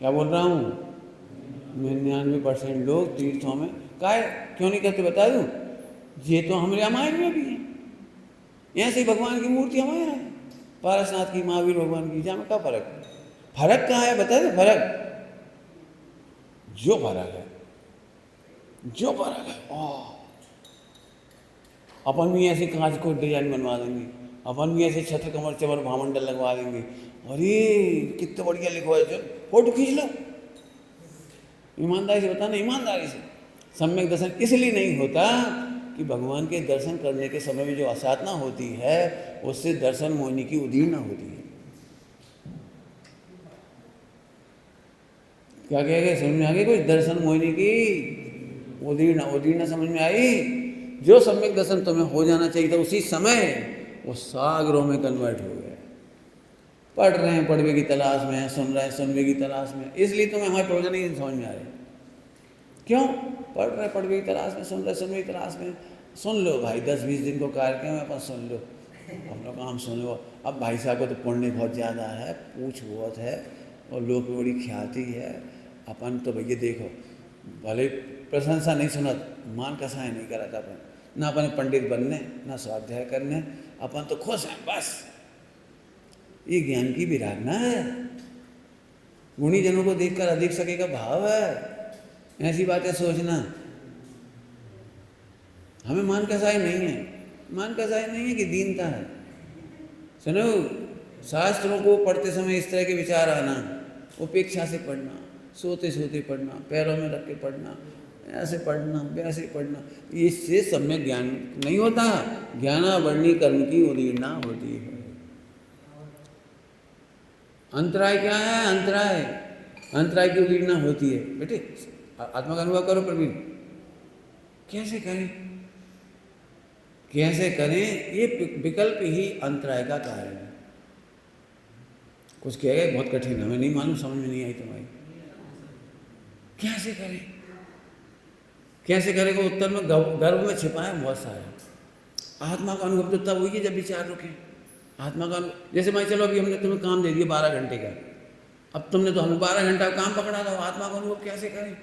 क्या बोल रहा हूँ? 99% लोग तीर्थों में काहे क्यों नहीं करते बता दूँ? ये तो हमारे रामायण में भी है, ऐसे ही भगवान की मूर्ति हमारे यहाँ है, पारसनाथ की, महावीर भगवान की, जहाँ में क्या फर्क है? फर्क कहाँ है बता दो? फर्क जो फर्क है, जो फर्क है, अपन भी ऐसे कांच को डिजाइन बनवा देंगे, अपन भी ऐसे छत्र कमर चमर भामंडल लगवा देंगे, अरे कितना बढ़िया लिखो है, फोटो खींच लो। ईमानदारी से बताना, ईमानदारी से। सम्यक दर्शन इसलिए नहीं होता कि भगवान के दर्शन करने के समय में जो असाधना होती है उससे दर्शन मोहिनी की उदीर्णा होती है। क्या कह गए? समझ में आ गई कुछ? दर्शन मोहिनी की उदीर्णा, उदीर्णा समझ में आई? जो सम्यक दर्शन तुम्हें हो जाना चाहिए था उसी समय वो सागरों में कन्वर्ट हो गया। पढ़ रहे हैं पढ़वे की तलाश में, सुन रहे हैं सुनवे की तलाश में, इसलिए तुम्हें हमारे प्रवचन नहीं समझ में आ रहे। क्यों? पढ़ रहे पढ़वे की तलाश में, सुन रहे सुनवे की तलाश में। सुन लो भाई, 10-20 दिन को कार्यक्रम है, अपन सुन लो, अपना काम सुन लो। अब भाई साहब को तो पुण्य बहुत ज़्यादा है, पूछ बहुत है और लोग की बड़ी ख्याति है। अपन तो भैया देखो, भले प्रशंसा नहीं सुनत, मान कसाय नहीं करा था अपन, ना अपने पंडित बनने ना स्वाध्याय करने, अपन तो खुश हैं बस। ये ज्ञान की विरागना है, गुणी जनों को देखकर अधिक सके का भाव है। ऐसी बातें सोचना, हमें मान कसाई नहीं है, मान कसाई नहीं है कि दीनता है। सुनो, शास्त्रों को पढ़ते समय इस तरह के विचार आना, उपेक्षा से पढ़ना, सोते सोते पढ़ना, पैरों में रख के पढ़ना, ऐसे पढ़ना वैसे पढ़ना, इससे सम्यक ज्ञान नहीं होता। ज्ञानावरणी कर्म की उदीर्णा होती है। अंतराय क्या है? अंतराय, अंतराय की उदीर्णा होती है। बेटे आत्मा का अनुभव करो प्रवीण, कैसे करें? कैसे करें, ये विकल्प ही अंतराय का कारण है। कुछ कहेगा बहुत कठिन, हमें नहीं मालूम, समझ में नहीं आई तुम्हारी, कैसे करें, कैसे करेगा उत्तर में गर्भ में छिपा है बहुत सारा। आत्मा का अनुभव तो तब हुई जब विचार रुके। आत्मा का अनुभव, जैसे मान चलो अभी हमने तुम्हें काम दे दिया 12 घंटे का, अब तुमने तो हमें 12 घंटा काम पकड़ा था, आत्मा का अनुभव कैसे करें?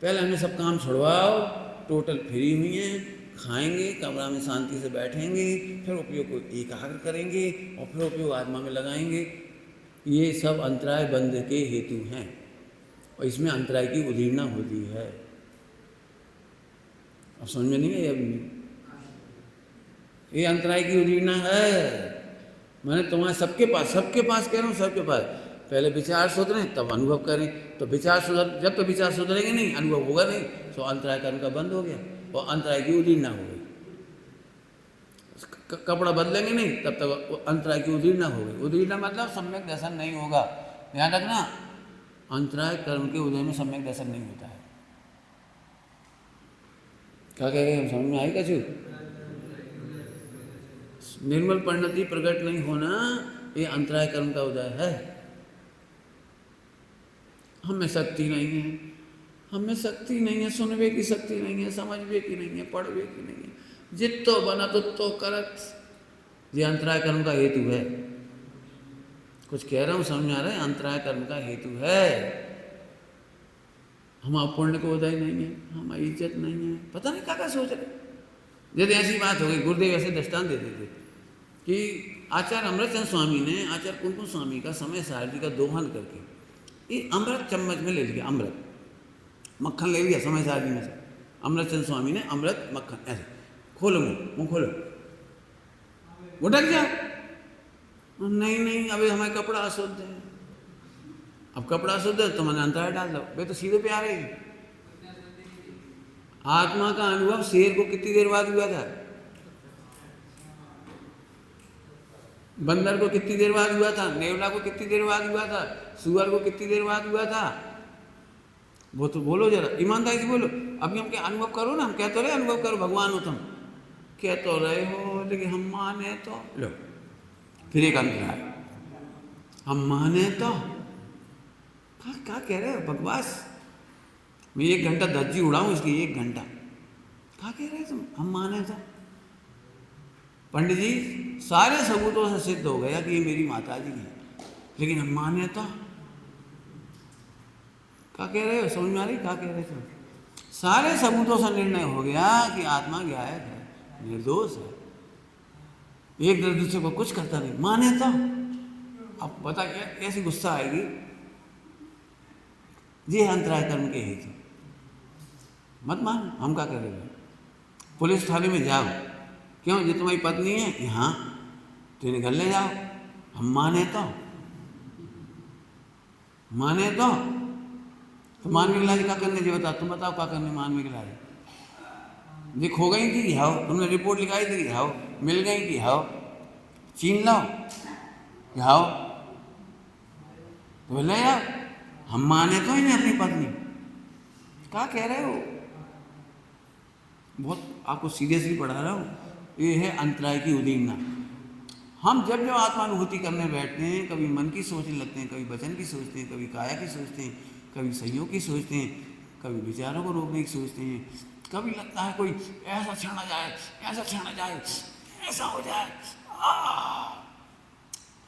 पहले हमें सब काम छुड़वाओ, टोटल फ्री हुई हैं, खाएंगे, कमरा में शांति से बैठेंगे, फिर उपयोग को एकाग्र करेंगे और फिर उपयोग आत्मा में लगाएंगे। ये सब अंतराय बंध के हेतु हैं और इसमें अंतराय की उदीर्णा होती है। अब समझ में नहीं है अभी? ये अंतराय की उदीर्णा है। मैंने तुम्हारे सबके पास कह रहा हूँ, सबके पास पहले विचार सुधरें तब अनुभव करें। तो विचार सुधर, जब तो विचार सुधरेंगे नहीं, अनुभव होगा नहीं, तो अंतराय कर्म का बंद हो गया और अंतराय की उदीर्णा हो गई। कपड़ा बदलेंगे नहीं तब तक अंतराय की उदीर्णा हो गई। उदीर्णा मतलब सम्यक दर्शन नहीं होगा, ध्यान रखना। अंतराय कर्म के उदय में सम्यक दर्शन नहीं होता है। क्या कह रहे हैं, हम समझ में आई कछु? निर्मल परिणति प्रकट नहीं होना, ये अंतराय कर्म का उदय है। हमें शक्ति नहीं है, हमें शक्ति नहीं है, सुनवे की शक्ति नहीं है, समझवे की नहीं है, पढ़वे की नहीं है, जितो बना तो करत, ये अंतराय कर्म का हेतु है। कुछ कह रहा हूँ, समझ में आ रहा है? अंतराय कर्म का हेतु है। हम पुण्य को उदय नहीं है, हमारी इज्जत नहीं है, पता नहीं क्या सोच रहे। यदि ऐसी बात हो गई, गुरुदेव ऐसे दृष्टांत देते थे कि आचार्य अमृतचंद स्वामी ने आचार्य कुमकुम स्वामी का समय सारथी का दोहन करके ये अमृत चम्मच में ले लिया, अमृत मक्खन ले लिया समय सारथी में से। अमृतचंद स्वामी ने अमृत मक्खन ऐसे, खोलो मुँह खोलो, वो डर गया। नहीं नहीं, अभी हमारे कपड़ा अशुद्ध है। अब कपड़ा अशुद्ध है तो मैंने अंतराय डाल दो, वे तो सीधे पे आ रही। आत्मा का अनुभव शेर को कितनी देर बाद हुआ था? बंदर को कितनी देर बाद हुआ था? नेवला को कितनी देर बाद हुआ था? सुअर को कितनी देर बाद हुआ था? वो तो बोलो जरा, ईमानदारी से बोलो। अभी हम क्या अनुभव करो ना, हम कहते रहे अनुभव करो भगवान हो तुम, कह तो रहे हो, लेकिन हम माने तो लो, फिर एक अंतराय, हम माने तो क्या कह रहे हो बकवास। मैं 1 घंटा धज्जी उड़ाऊं इसकी, 1 घंटा, क्या कह रहे तुम, हम माने तो। पंडित जी सारे सबूतों से सिद्ध हो गया कि ये मेरी माता जी है, लेकिन हम माने तो। क्या कह रहे हो, समझ में आ रही क्या कह रहे थे? सारे सबूतों से निर्णय हो गया कि आत्मा गायक है, निर्दोष है, एक दूसरे को कुछ करता नहीं, माने तो। अब बता क्या कैसी गुस्सा आएगी। ये अंतराय कर्म के हेतु, मत मान, हम क्या करेंगे? पुलिस थाने में जाओ, क्यों, ये तुम्हारी पत्नी है, हाँ, तो इन्हें घर ले जाओ, हम माने तो। माने तो मानवीय इलाज क्या करने जी, बताओ, तुम बताओ क्या करने मानवीय इलाज। ये खो गई थी, हाओ, तुमने रिपोर्ट लिखाई थी, हाओ, मिल गई थी, हाओ, चीन लाओ, हाओ, तो ले आओ, हम माने तो इन्हें अपनी पत्नी। क्या कह रहे हो? बहुत आपको सीरियसली पढ़ा रहा हूँ। ये है अंतराय की उदीर्णा। हम जब जब आत्मानुभूति करने बैठते हैं, कभी मन की सोचने लगते हैं, कभी वचन की सोचते हैं, कभी काया की सोचते हैं, कभी संयोग की सोचते हैं, कभी विचारों को रोकने की सोचते हैं, कभी लगता है कोई ऐसा क्षण आ जाए, ऐसा क्षण आ जाए, ऐसा हो जाए।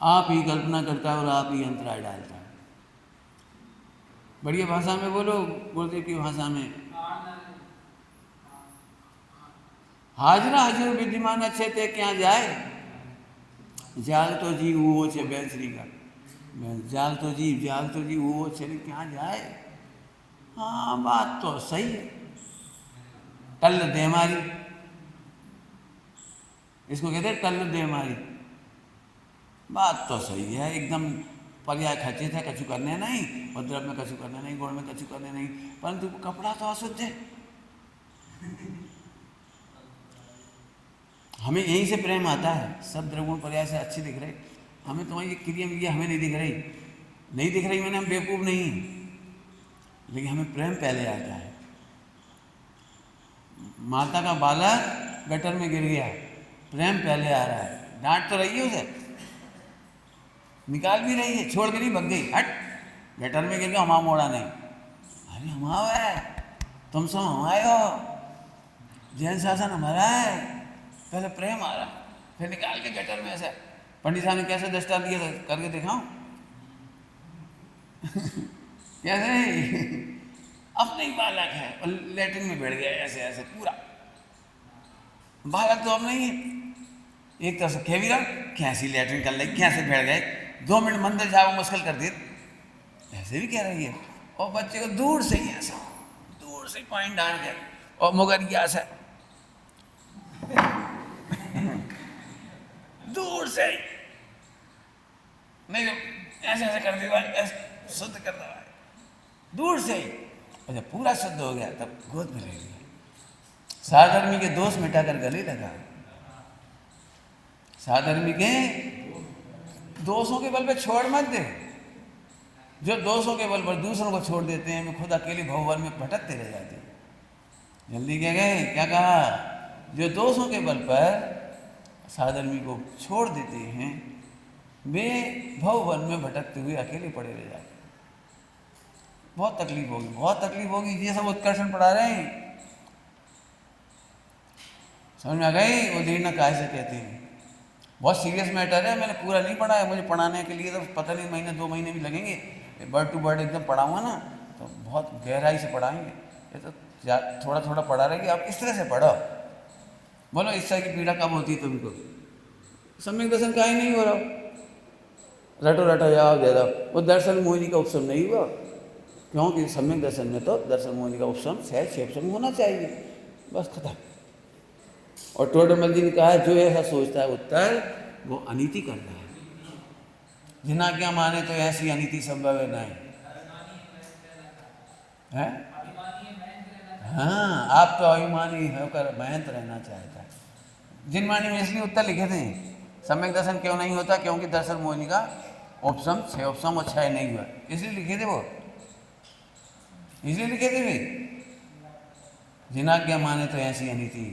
आप ही कल्पना करता है और आप ही अंतराय डालता है। बढ़िया भाषा में बोलो, गुरुदेव की भाषा में। हाजरा हजूर विद्यमान अच्छे थे क्या जाए, जाग तो जी वो छे बैंसरी का, जाग तो जी वो छे क्या जाए। हाँ बात तो सही है, टल दे मारी, इसको कहते हैं टल दे मारी। बात तो सही है, एकदम पर्याय खचित है, कछु करने नहीं, उपद्रव में कछु करने नहीं, गुण में कछु करने नहीं, परंतु कपड़ा तो अशुद्ध है। हमें यहीं से प्रेम आता है, सब द्रवगुण पर्याय से अच्छी दिख रहे, हमें तुम्हारी ये क्रिया विक्रिया हमें नहीं दिख रही मैंने, हम बेवकूफ़ नहीं, लेकिन हमें प्रेम पहले आता है। माता का बालक गटर में गिर गया, प्रेम पहले आ रहा है। डांट तो रही है उसे, निकाल भी रही है, छोड़ के नहीं भग गई, हट गटर में गिर गया, हमा मोड़ा नहीं। अरे हमारा है, तुम सब हमारे हो, जैन शासन हमारा है। पहले प्रेम आ रहा, फिर निकाल के गटर में ऐसे। पंडित साहब ने कैसे दस्ता दिया था, करके दिखाऊं? कैसे? अपने ही बालक है और लैट्रिन में बैठ गया ऐसे ऐसे पूरा। बालक तो अब नहीं है, एक तरफ से कह भी रहा कैसी लैट्रिन कर ली, कैसे बैठ गए, 2 मिनट मंदिर जाओ मुश्किल कर दिए, ऐसे भी कह रही है। और बच्चे को दूर से ही ऐसा, दूर से पॉइंट डाल के, और मगर ऐसा दूर से ही नहीं, ऐसे ऐसे कर दिया, ऐसे शुद्ध कर दो दूर से ही। और जब पूरा शुद्ध हो गया तब गोद में ले लिया। साधर्मी के दोष मिटाकर गले लगा। साधर्मी के दोषों के बल पे छोड़ मत दे। जो दोषों के बल पर दूसरों को छोड़ देते हैं, वे खुद अकेले भगवान में भटकते रह जाते हैं। जल्दी कह गए, क्या कहा? जो दोषों के बल पर साधर्मी को छोड़ देते हैं, वे भगवान में भटकते हुए अकेले पड़े रह जाते हैं। बहुत तकलीफ होगी, बहुत तकलीफ होगी। ये सब उत्कर्षण पढ़ा रहे हैं, समझ में आ गई? उदीर्ण काहे से कहते हैं, बहुत सीरियस मैटर है। मैंने पूरा नहीं पढ़ा है, मुझे पढ़ाने के लिए तो पता नहीं महीने 2 महीने भी लगेंगे। वर्ड टू वर्ड एकदम पढ़ाऊंगा ना तो बहुत गहराई से पढ़ाएंगे। ये तो थोड़ा थोड़ा पढ़ा रहेगी, आप इस तरह से पढ़ो। बोलो इस तरह की पीड़ा कब होती है तुमको? सम्यक दर्शन का ही नहीं हो रहा, रटो रटो जवाब दे दो। वो दर्शन मोहिनी का उपशम नहीं हुआ, क्योंकि सम्यक दर्शन में तो दर्शन मोहिनी का उपशम सहज क्षेपशम होना चाहिए, बस खत्म। और टोडरमल जी ने कहा है, जो ऐसा सोचता है उत्तर वो अनीति करता है। जिना क्या माने तो ऐसी अनीति संभव है नहीं है। हाँ, आप तो अभिमानी होकर महंत रहना चाहता है। जिन वाणी में इसलिए उत्तर लिखे थे, सम्यक दर्शन क्यों नहीं होता? क्योंकि दर्शन मोहिनी का उपशम 6 उपशम और 6 नहीं हुआ, इसलिए लिखे थे वो, इसलिए लिखे थे वे। जिना क्या माने तो ऐसी अनीति।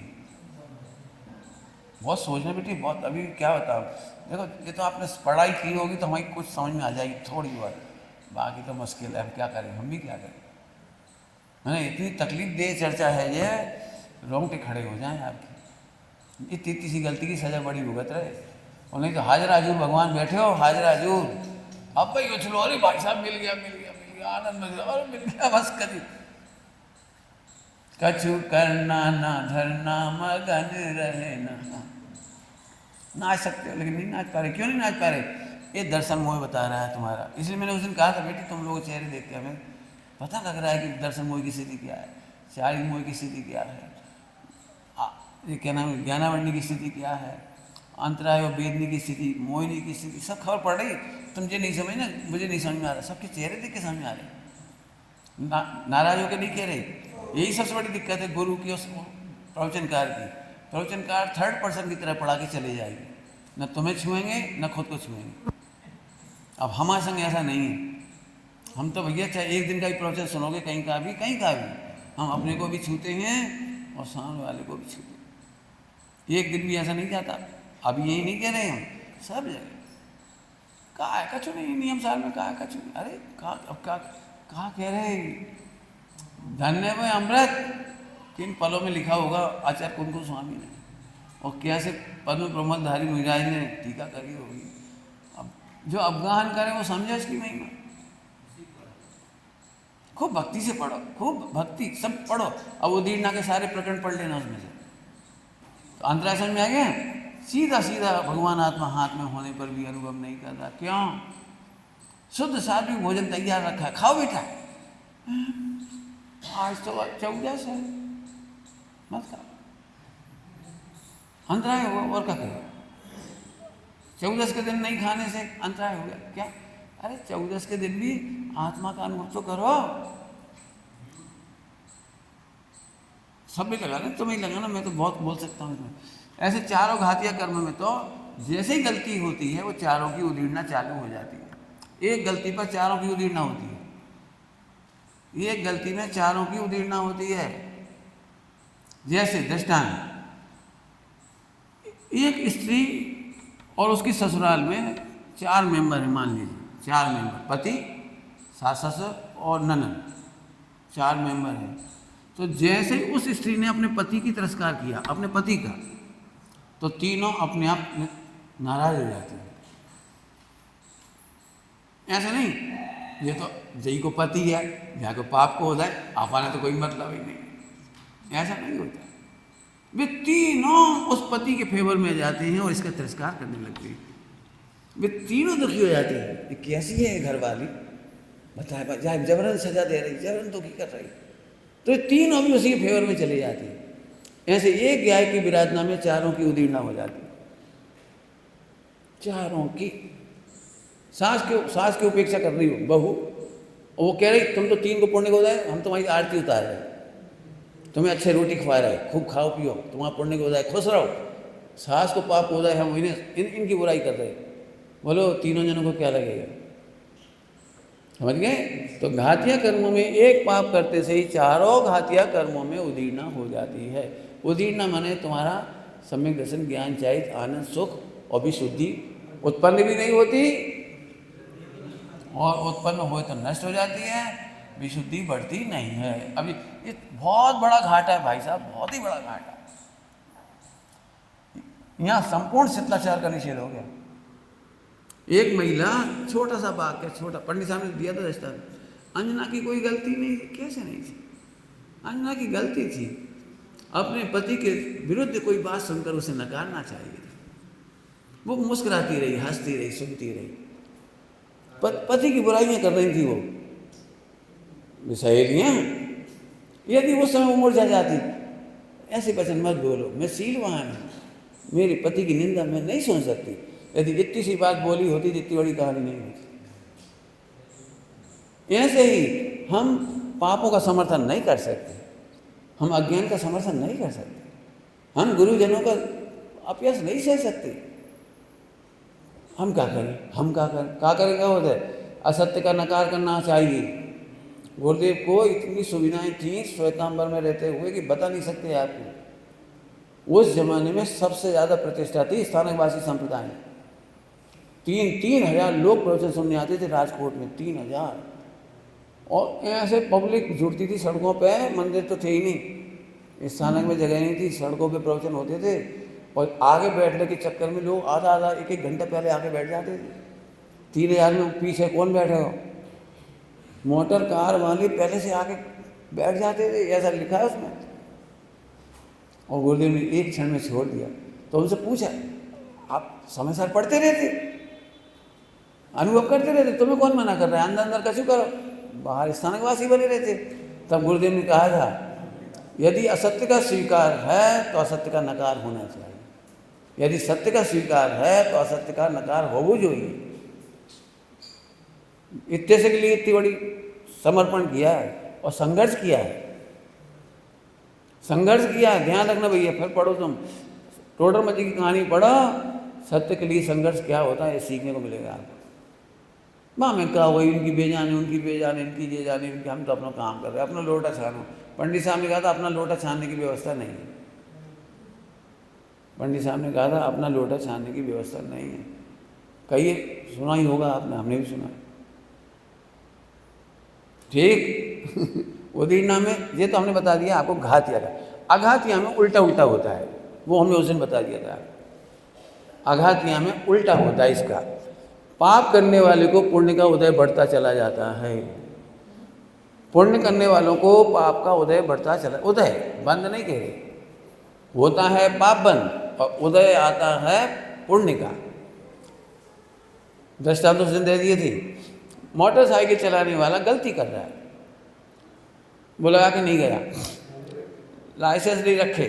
बहुत सोचना बेटी, बहुत। अभी क्या बताओ, देखो ये तो आपने पढ़ाई की होगी तो हमें कुछ समझ में आ जाएगी थोड़ी बहुत, बाकी तो मुश्किल है। हम क्या करें, हम भी क्या करें। मैंने इतनी तकलीफ दे चर्चा है ये, रोंगटे खड़े हो जाएं आपकी। इतनी सी गलती की सजा बड़ी भुगत रहे। और नहीं तो हाजिर हजूर भगवान बैठे हो, हाजिर हजूर। अब भाई उछलो, अरे भाई साहब मिल गया, मिल गया, मिल गया, आनंद मिल गया, अरे मिल गया, बस करी। कछु करना ना धरना, मगन रहे ना। नाच सकते हो लेकिन नहीं नाच पा रहे। क्यों नहीं नाच पा रहे? ये दर्शन मोह बता रहा है तुम्हारा। इसलिए मैंने उस दिन कहा था, बेटी तुम लोग चेहरे देख के हमें पता लग रहा है कि दर्शन मोह की स्थिति क्या है, शारीरिक मोह की स्थिति क्या है, ये क्या नाम है, ज्ञानावरणी की स्थिति क्या है, अंतराय और वेदनी की स्थिति, मोहिनी की स्थिति, सब खबर पड़ रही। तुम ये नहीं समझ ना, मुझे नहीं समझ में आ रहा, सबके चेहरे देख के समझ में आ रहे। नाराज होकर नहीं कह रहे। यही सबसे बड़ी दिक्कत है गुरु की और प्रवचनकार की। प्रवचनकार थर्ड पर्सन की तरह पढ़ा के चले जाएंगे, न तुम्हें छुएंगे न खुद को छुएंगे। अब हमारे संग ऐसा नहीं है। हम तो भैया चाहे एक दिन का ही प्रवचन सुनोगे, कहीं का भी, हम अपने को भी छूते हैं और सामने वाले को भी छूते हैं। एक दिन भी ऐसा नहीं जाता। अभी यही नहीं कह रहे हम, सब जगह कहा है कछु नहीं, नियम साल में कहा है कछु नहीं। अरे कहा, अब कहा कह रहे, धन्य में अमृत किन पलों में लिखा होगा आचार्य कुमकुम स्वामी ने, और कैसे पद्म प्रमोदधारी मुनिराज ने टीका करी होगी। अब जो अवगाहन करे वो समझे उसकी महिमा। खूब भक्ति से पढ़ो, खूब भक्ति, सब पढ़ो। अब वो दीर्णा के सारे प्रकरण पढ़ लेना उसमें से, तो अंतरासन में आ गया। सीधा सीधा भगवान आत्मा हाथ में होने पर भी अनुभव नहीं कर रहा। क्यों? शुद्ध सात्विक भोजन तैयार रखा है, खाओ बेटा। आज तो 14 है, मत खाओ, अंतराय होगा। और क्या करें? 14 के दिन नहीं खाने से अंतराय हो गया क्या? अरे 14 के दिन भी आत्मा का अनुभव तो करो। सब भी लगा लें, तुम्हें लगाना, मैं तो बहुत बोल सकता हूँ इसमें। ऐसे चारों घातिया कर्म में तो जैसे ही गलती होती है वो चारों की उदीड़ना चालू हो जाती है। एक गलती पर चारों की उदीड़ना होती है, एक गलती में चारों की उदीड़ना होती है। जैसे दृष्टांत, एक स्त्री और उसकी ससुराल में 4 मेंबर हैं, मान लीजिए 4 मेंबर, पति, सास ससुर और ननद, 4 मेंबर हैं। तो जैसे ही उस स्त्री ने अपने पति की तिरस्कार किया, अपने पति का, तो तीनों अपने आप नाराज हो जाते हैं। ऐसा नहीं, ये तो जई को पति है, यहाँ को पाप को होता है, आपने तो कोई मतलब ही नहीं, ऐसा नहीं होता। वे तीनों उस पति के फेवर में जाते हैं और इसका तिरस्कार करने लगते हैं। वे तीनों दुखी हो जाते हैं, ये कैसी है घर वाली, बताए जाए जबरन सजा दे रही, जबरन दुखी कर रही, तो ये तीनों भी उसी के फेवर में चले जाते हैं। ऐसे एक गाय की विराधना में चारों की उदीर्णा हो जाती, चारों की। सास की उपेक्षा कर रही हो बहू, और वो कह रही तुम तो 3 को पुण्य को जाए, हम तुम्हारी आरती उतार रहे, तुम्हें अच्छे रोटी खवा रहे, खूब खाओ पियो, तुम्हारा पुण्य को जाए, खुश रहो। सास को पाप हो जाए, हम इनकी बुराई कर रहे, बोलो तीनों जनों को क्या लगेगा? समझ गए? तो घातिया कर्मों में एक पाप करते से ही चारों घातिया कर्मों में उदीर्णा हो जाती है। उदीर्णा माने तुम्हारा सम्यक दर्शन, ज्ञान, चाहिए आनंद, सुख और भी शुद्धि उत्पन्न भी नहीं होती, और उत्पन्न हो तो नष्ट हो जाती है, विशुद्धि बढ़ती नहीं है। अभी ये बहुत बड़ा घाटा है भाई साहब, बहुत ही बड़ा घाटा। यहाँ संपूर्ण शिष्टाचार का निषेध हो गया। एक महिला, छोटा सा वाक्य, छोटा, पंडित साहब ने दिया था दस्तावेज, अंजना की कोई गलती नहीं थी। कैसे नहीं थी? अंजना की गलती थी, अपने पति के विरुद्ध कोई बात सुनकर उसे नकारना चाहिए था। वो मुस्कुराती रही, हंसती रही, सुनती रही, पति की बुराइयां कर रही थी वो सहेलियाँ। यदि उस समय वो मुरझा जाती, ऐसे वचन मत बोलो, मैं शीलवान हूँ, मेरे पति की निंदा मैं नहीं सुन सकती, यदि इतनी सी बात बोली होती तो इतनी बड़ी कहानी नहीं होती। ऐसे ही हम पापों का समर्थन नहीं कर सकते, हम अज्ञान का समर्थन नहीं कर सकते, हम गुरुजनों का अपयश नहीं सह सकते। हम क्या करें? क्या करेंगे? होता है असत्य का नकार करना चाहिए। गुरुदेव को इतनी सुविधाएं थी श्वेतांबर में रहते हुए कि बता नहीं सकते आपको। उस जमाने में सबसे ज़्यादा प्रतिष्ठा थी स्थानकवासी संप्रदाय में। 3,000 लोग प्रवचन सुनने आते थे राजकोट में, 3,000। और ऐसे पब्लिक जुड़ती थी सड़कों पे, मंदिर तो थे ही नहीं, स्थानक में जगह नहीं थी, सड़कों पे प्रवचन होते थे। और आगे बैठने के चक्कर में लोग आधा 1-1 घंटा पहले आके बैठ जाते थे। 3,000 में पीछे कौन बैठे हो? मोटर कार वाले पहले से आके बैठ जाते थे, ऐसा लिखा है उसमें। और गुरुदेव ने एक क्षण में छोड़ दिया। तो उनसे पूछा, आप समय सार पढ़ते रहते, अनुभव करते रहते, तुम्हें कौन मना कर रहा है? अंदर अंदर कछु करो, बाहर स्थानकवासी बने रहते। तब गुरुदेव ने कहा था, यदि असत्य का स्वीकार है तो असत्य का नकार होना चाहिए, यदि सत्य का स्वीकार है तो असत्य का नकार होना चाहिए। इतने से के लिए इतनी बड़ी समर्पण किया है और संघर्ष किया है, ध्यान रखना भैया। फिर पढ़ो तुम टोडर मची की कहानी पढ़ो, सत्य के लिए संघर्ष क्या होता है सीखने को मिलेगा आपको। माँ में क्या हुई, उनकी बेजाने, उनकी बेजाने, इनकी ये जाने, इनकी, हम तो अपना काम कर रहे हैं, अपना लोटा छानो। पंडित साहब ने कहा था अपना लोटा छानने की व्यवस्था नहीं है। पंडित साहब ने कहा था अपना लोटा छानने की व्यवस्था नहीं है। कहिए, सुना ही होगा आपने, हमने भी सुना। ठीक। उदीर्णा में ये तो हमने बता दिया आपको घातिया का। अघातिया में उल्टा होता है, वो हमने उस दिन बता दिया था। अघातिया में उल्टा होता है इसका। पाप करने वाले को पुण्य का उदय बढ़ता चला जाता है, पुण्य करने वालों को पाप का उदय बढ़ता चला, उदय बंद नहीं कह रहे, होता है पाप बंद और उदय आता है पुण्य का। दृष्टांत तो उस दिन दे दिए थे। मोटरसाइकिल चलाने वाला गलती कर रहा है, वो लगा के नहीं गया, लाइसेंस नहीं रखे,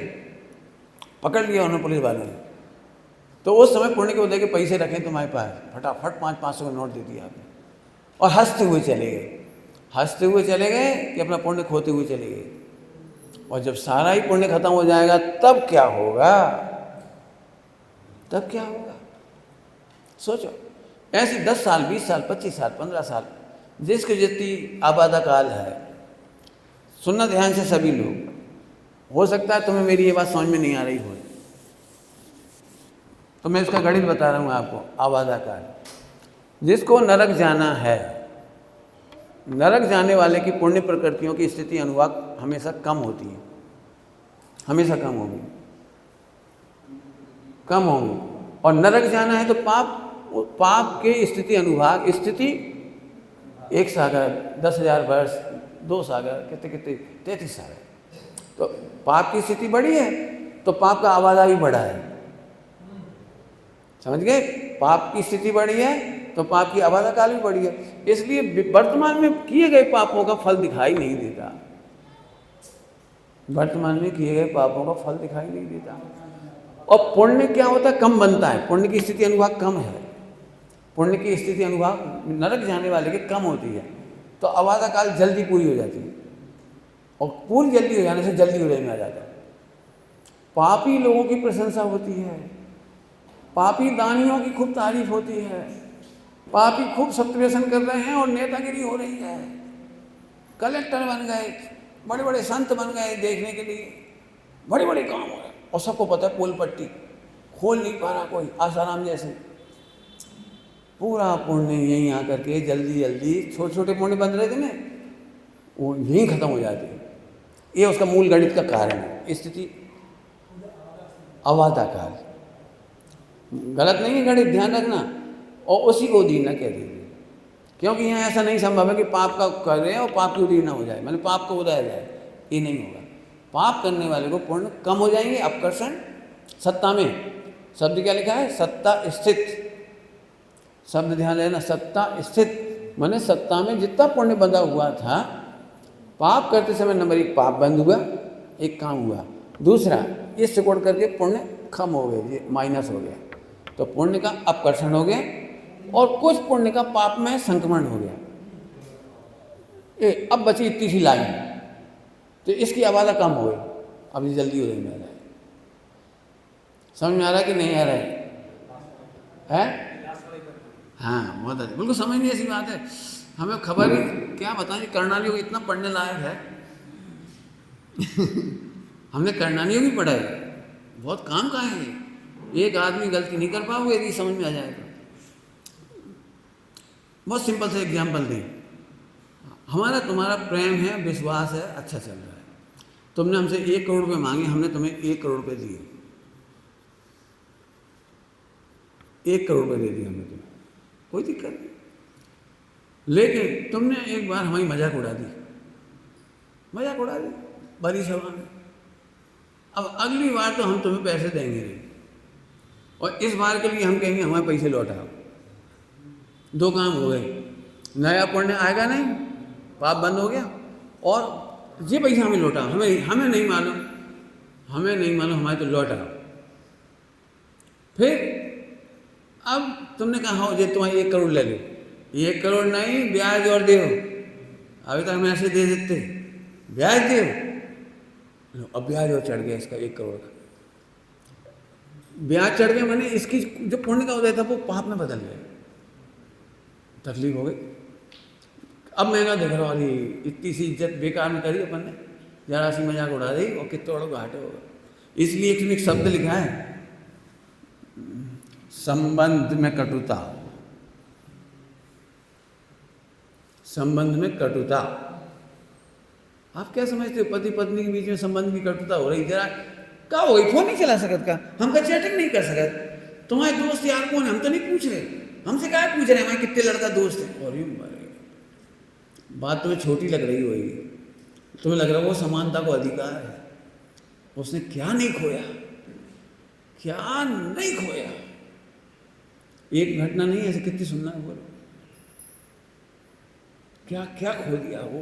पकड़ लिया उन्होंने पुलिस वालों ने। तो उस समय पुण्य के उदय के पैसे रखे तुम्हारे पास, फटाफट 500-500 का नोट दे दिया आपने, और हंसते हुए चले गए कि अपना पुण्य खोते हुए चले गए। और जब सारा ही पुण्य खत्म हो जाएगा तब क्या होगा? सोचो। ऐसी 10 साल, 20 साल, 25 साल, 15 साल, जिसकी जितनी आबादा काल है, सुनना ध्यान से सभी लोग। हो सकता है तुम्हें मेरी ये बात समझ में नहीं आ रही हो, तो मैं इसका गणित बता रहा हूँ आपको। आवादाकार, जिसको नरक जाना है, नरक जाने वाले की पुण्य प्रकृतियों की स्थिति अनुवाद हमेशा कम होती है, हमेशा कम होगी, कम होगी। और नरक जाना है तो पाप के स्थिति अनुभाग, स्थिति 1 सागर, 10,000 वर्ष, 2 सागर, कितने कितने 33 सागर। तो पाप की स्थिति बड़ी है तो पाप का आवादा भी बड़ा है, समझ गए? पाप की स्थिति बड़ी है तो पाप की आवादा काल भी बड़ी है। इसलिए वर्तमान में किए गए पापों का फल दिखाई नहीं देता, वर्तमान में किए गए पापों का फल दिखाई नहीं देता। और पुण्य क्या होता है? कम बनता है, पुण्य की स्थिति अनुभाग कम है, पुण्य की स्थिति अनुभाग नरक जाने वाले की कम होती है, तो आवादा काल जल्दी पूरी हो जाती है। और पूरी जल्दी हो जाने से जल्दी उदय में आ जाता है। पापी लोगों की प्रशंसा होती है, पापी दानियों की खूब तारीफ होती है, पापी खूब सत्व्यसन कर रहे हैं और नेतागिरी हो रही है, कलेक्टर बन गए, बड़े बड़े संत बन गए देखने के लिए, बड़े बड़े काम हो रहे हैं। और सबको पता है पोल पट्टी खोल नहीं पा रहा कोई, आसाराम जैसे। पूरा पुण्य यहीं आकर के जल्दी जल्दी छोटे छोटे पुण्य बन रहे थे ना, वो यहीं खत्म हो जाते हैं। ये उसका मूल गणित का कारण है, स्थिति अवादा काल। गलत नहीं है गणित, ध्यान रखना। और उसी को उदीर्णा कह दीजिए, क्योंकि यहाँ ऐसा नहीं संभव है कि पाप का कर रहे हैं और पाप की उदीर्णा हो जाए, मतलब पाप को उदाया जाए, ये नहीं होगा। पाप करने वाले को पुण्य कम हो जाएंगे। अपकर्षण सत्ता में, शब्द क्या लिखा है? सत्ता स्थित, शब्द ध्यान देना, सत्ता स्थित, माने सत्ता में जितना पुण्य बंधा हुआ था, पाप करते समय नंबर 1 पाप बंद हुआ, एक काम हुआ। दूसरा, ये सिकुड़ करके पुण्य कम हो गए, ये माइनस हो गया, तो पुण्य का अपकर्षण हो गया और कुछ पुण्य का पाप में संक्रमण हो गया। अब बची इतनी सी लाइन, तो इसकी आवाज़ कम हो गई, अब ये जल्दी हो रही में आ रहा है। समझ में आ रहा है कि नहीं आ रहा है? हाँ, बहुत अच्छी, बिल्कुल समझ नहीं, ऐसी बात है। हमें खबर ही क्या बताएं, कर्णालियों को इतना पढ़ने लायक है हमने कर्णालियों भी पढ़ा है, बहुत काम का है। एक आदमी गलती नहीं कर पाओगे यदि समझ में आ जाएगा। बहुत सिंपल से एग्जाम्पल दें, हमारा तुम्हारा प्रेम है, विश्वास है, अच्छा चल रहा है, तुमने हमसे 1 करोड़ रुपये मांगे, हमने तुम्हें 1 करोड़ रुपये दिए, 1 करोड़ रुपये दे दिए हमने तुम्हें, कोई दिक्कत नहीं। लेकिन तुमने एक बार हमारी मजाक उड़ा दी, मजाक उड़ा दी बड़ी सभा में। अब अगली बार तो हम तुम्हें पैसे देंगे नहीं, और इस बार के लिए हम कहेंगे हमारे पैसे लौटाओ। 2 काम हो गए, नया पुण्य आएगा नहीं, पाप बंद हो गया, और ये पैसा हमें लौटाओ, हमें नहीं मालूम, हमें नहीं मालूम, हमारे तो लौटाओ। फिर अब तुमने कहा हो, ये तुम्हारी 1 करोड़ ले लो, 1 करोड़ नहीं, ब्याज और दो, अभी तक हम ऐसे दे देते, ब्याज दो। अब ब्याज और चढ़ गया इसका 1 करोड़ का, ब्याज चढ़ गया, मैंने इसकी जो पुण्य का उदय था वो पाप में बदल गया, तकलीफ हो गई। अब महंगा देख रहा हूँ, इतनी सी इज्जत बेकार में करी अपन ने, जरा सी मजाक उड़ा दी और कितने बड़ो घाटे होगा। इसलिए एक शब्द लिखा है, संबंध में कटुता, संबंध में कटुता। आप क्या समझते हो, पति पत्नी के बीच में संबंध की कटुता हो रही, जरा क्या हो गई, फोन नहीं चला सकत का, हम का चैटिंग नहीं कर सकत, तुम्हारे दोस्त यार कौन है, हम तो नहीं पूछ रहे, हमसे क्या पूछ रहे हैं हमारे कितने लड़का दोस्त है। और बात तुम्हें छोटी लग रही होगी, तुम्हें लग रहा है वो समानता को अधिकार है, उसने क्या नहीं खोया, क्या नहीं खोया। एक घटना नहीं, ऐसे कितनी सुनना है, बोलो क्या क्या खो दिया वो।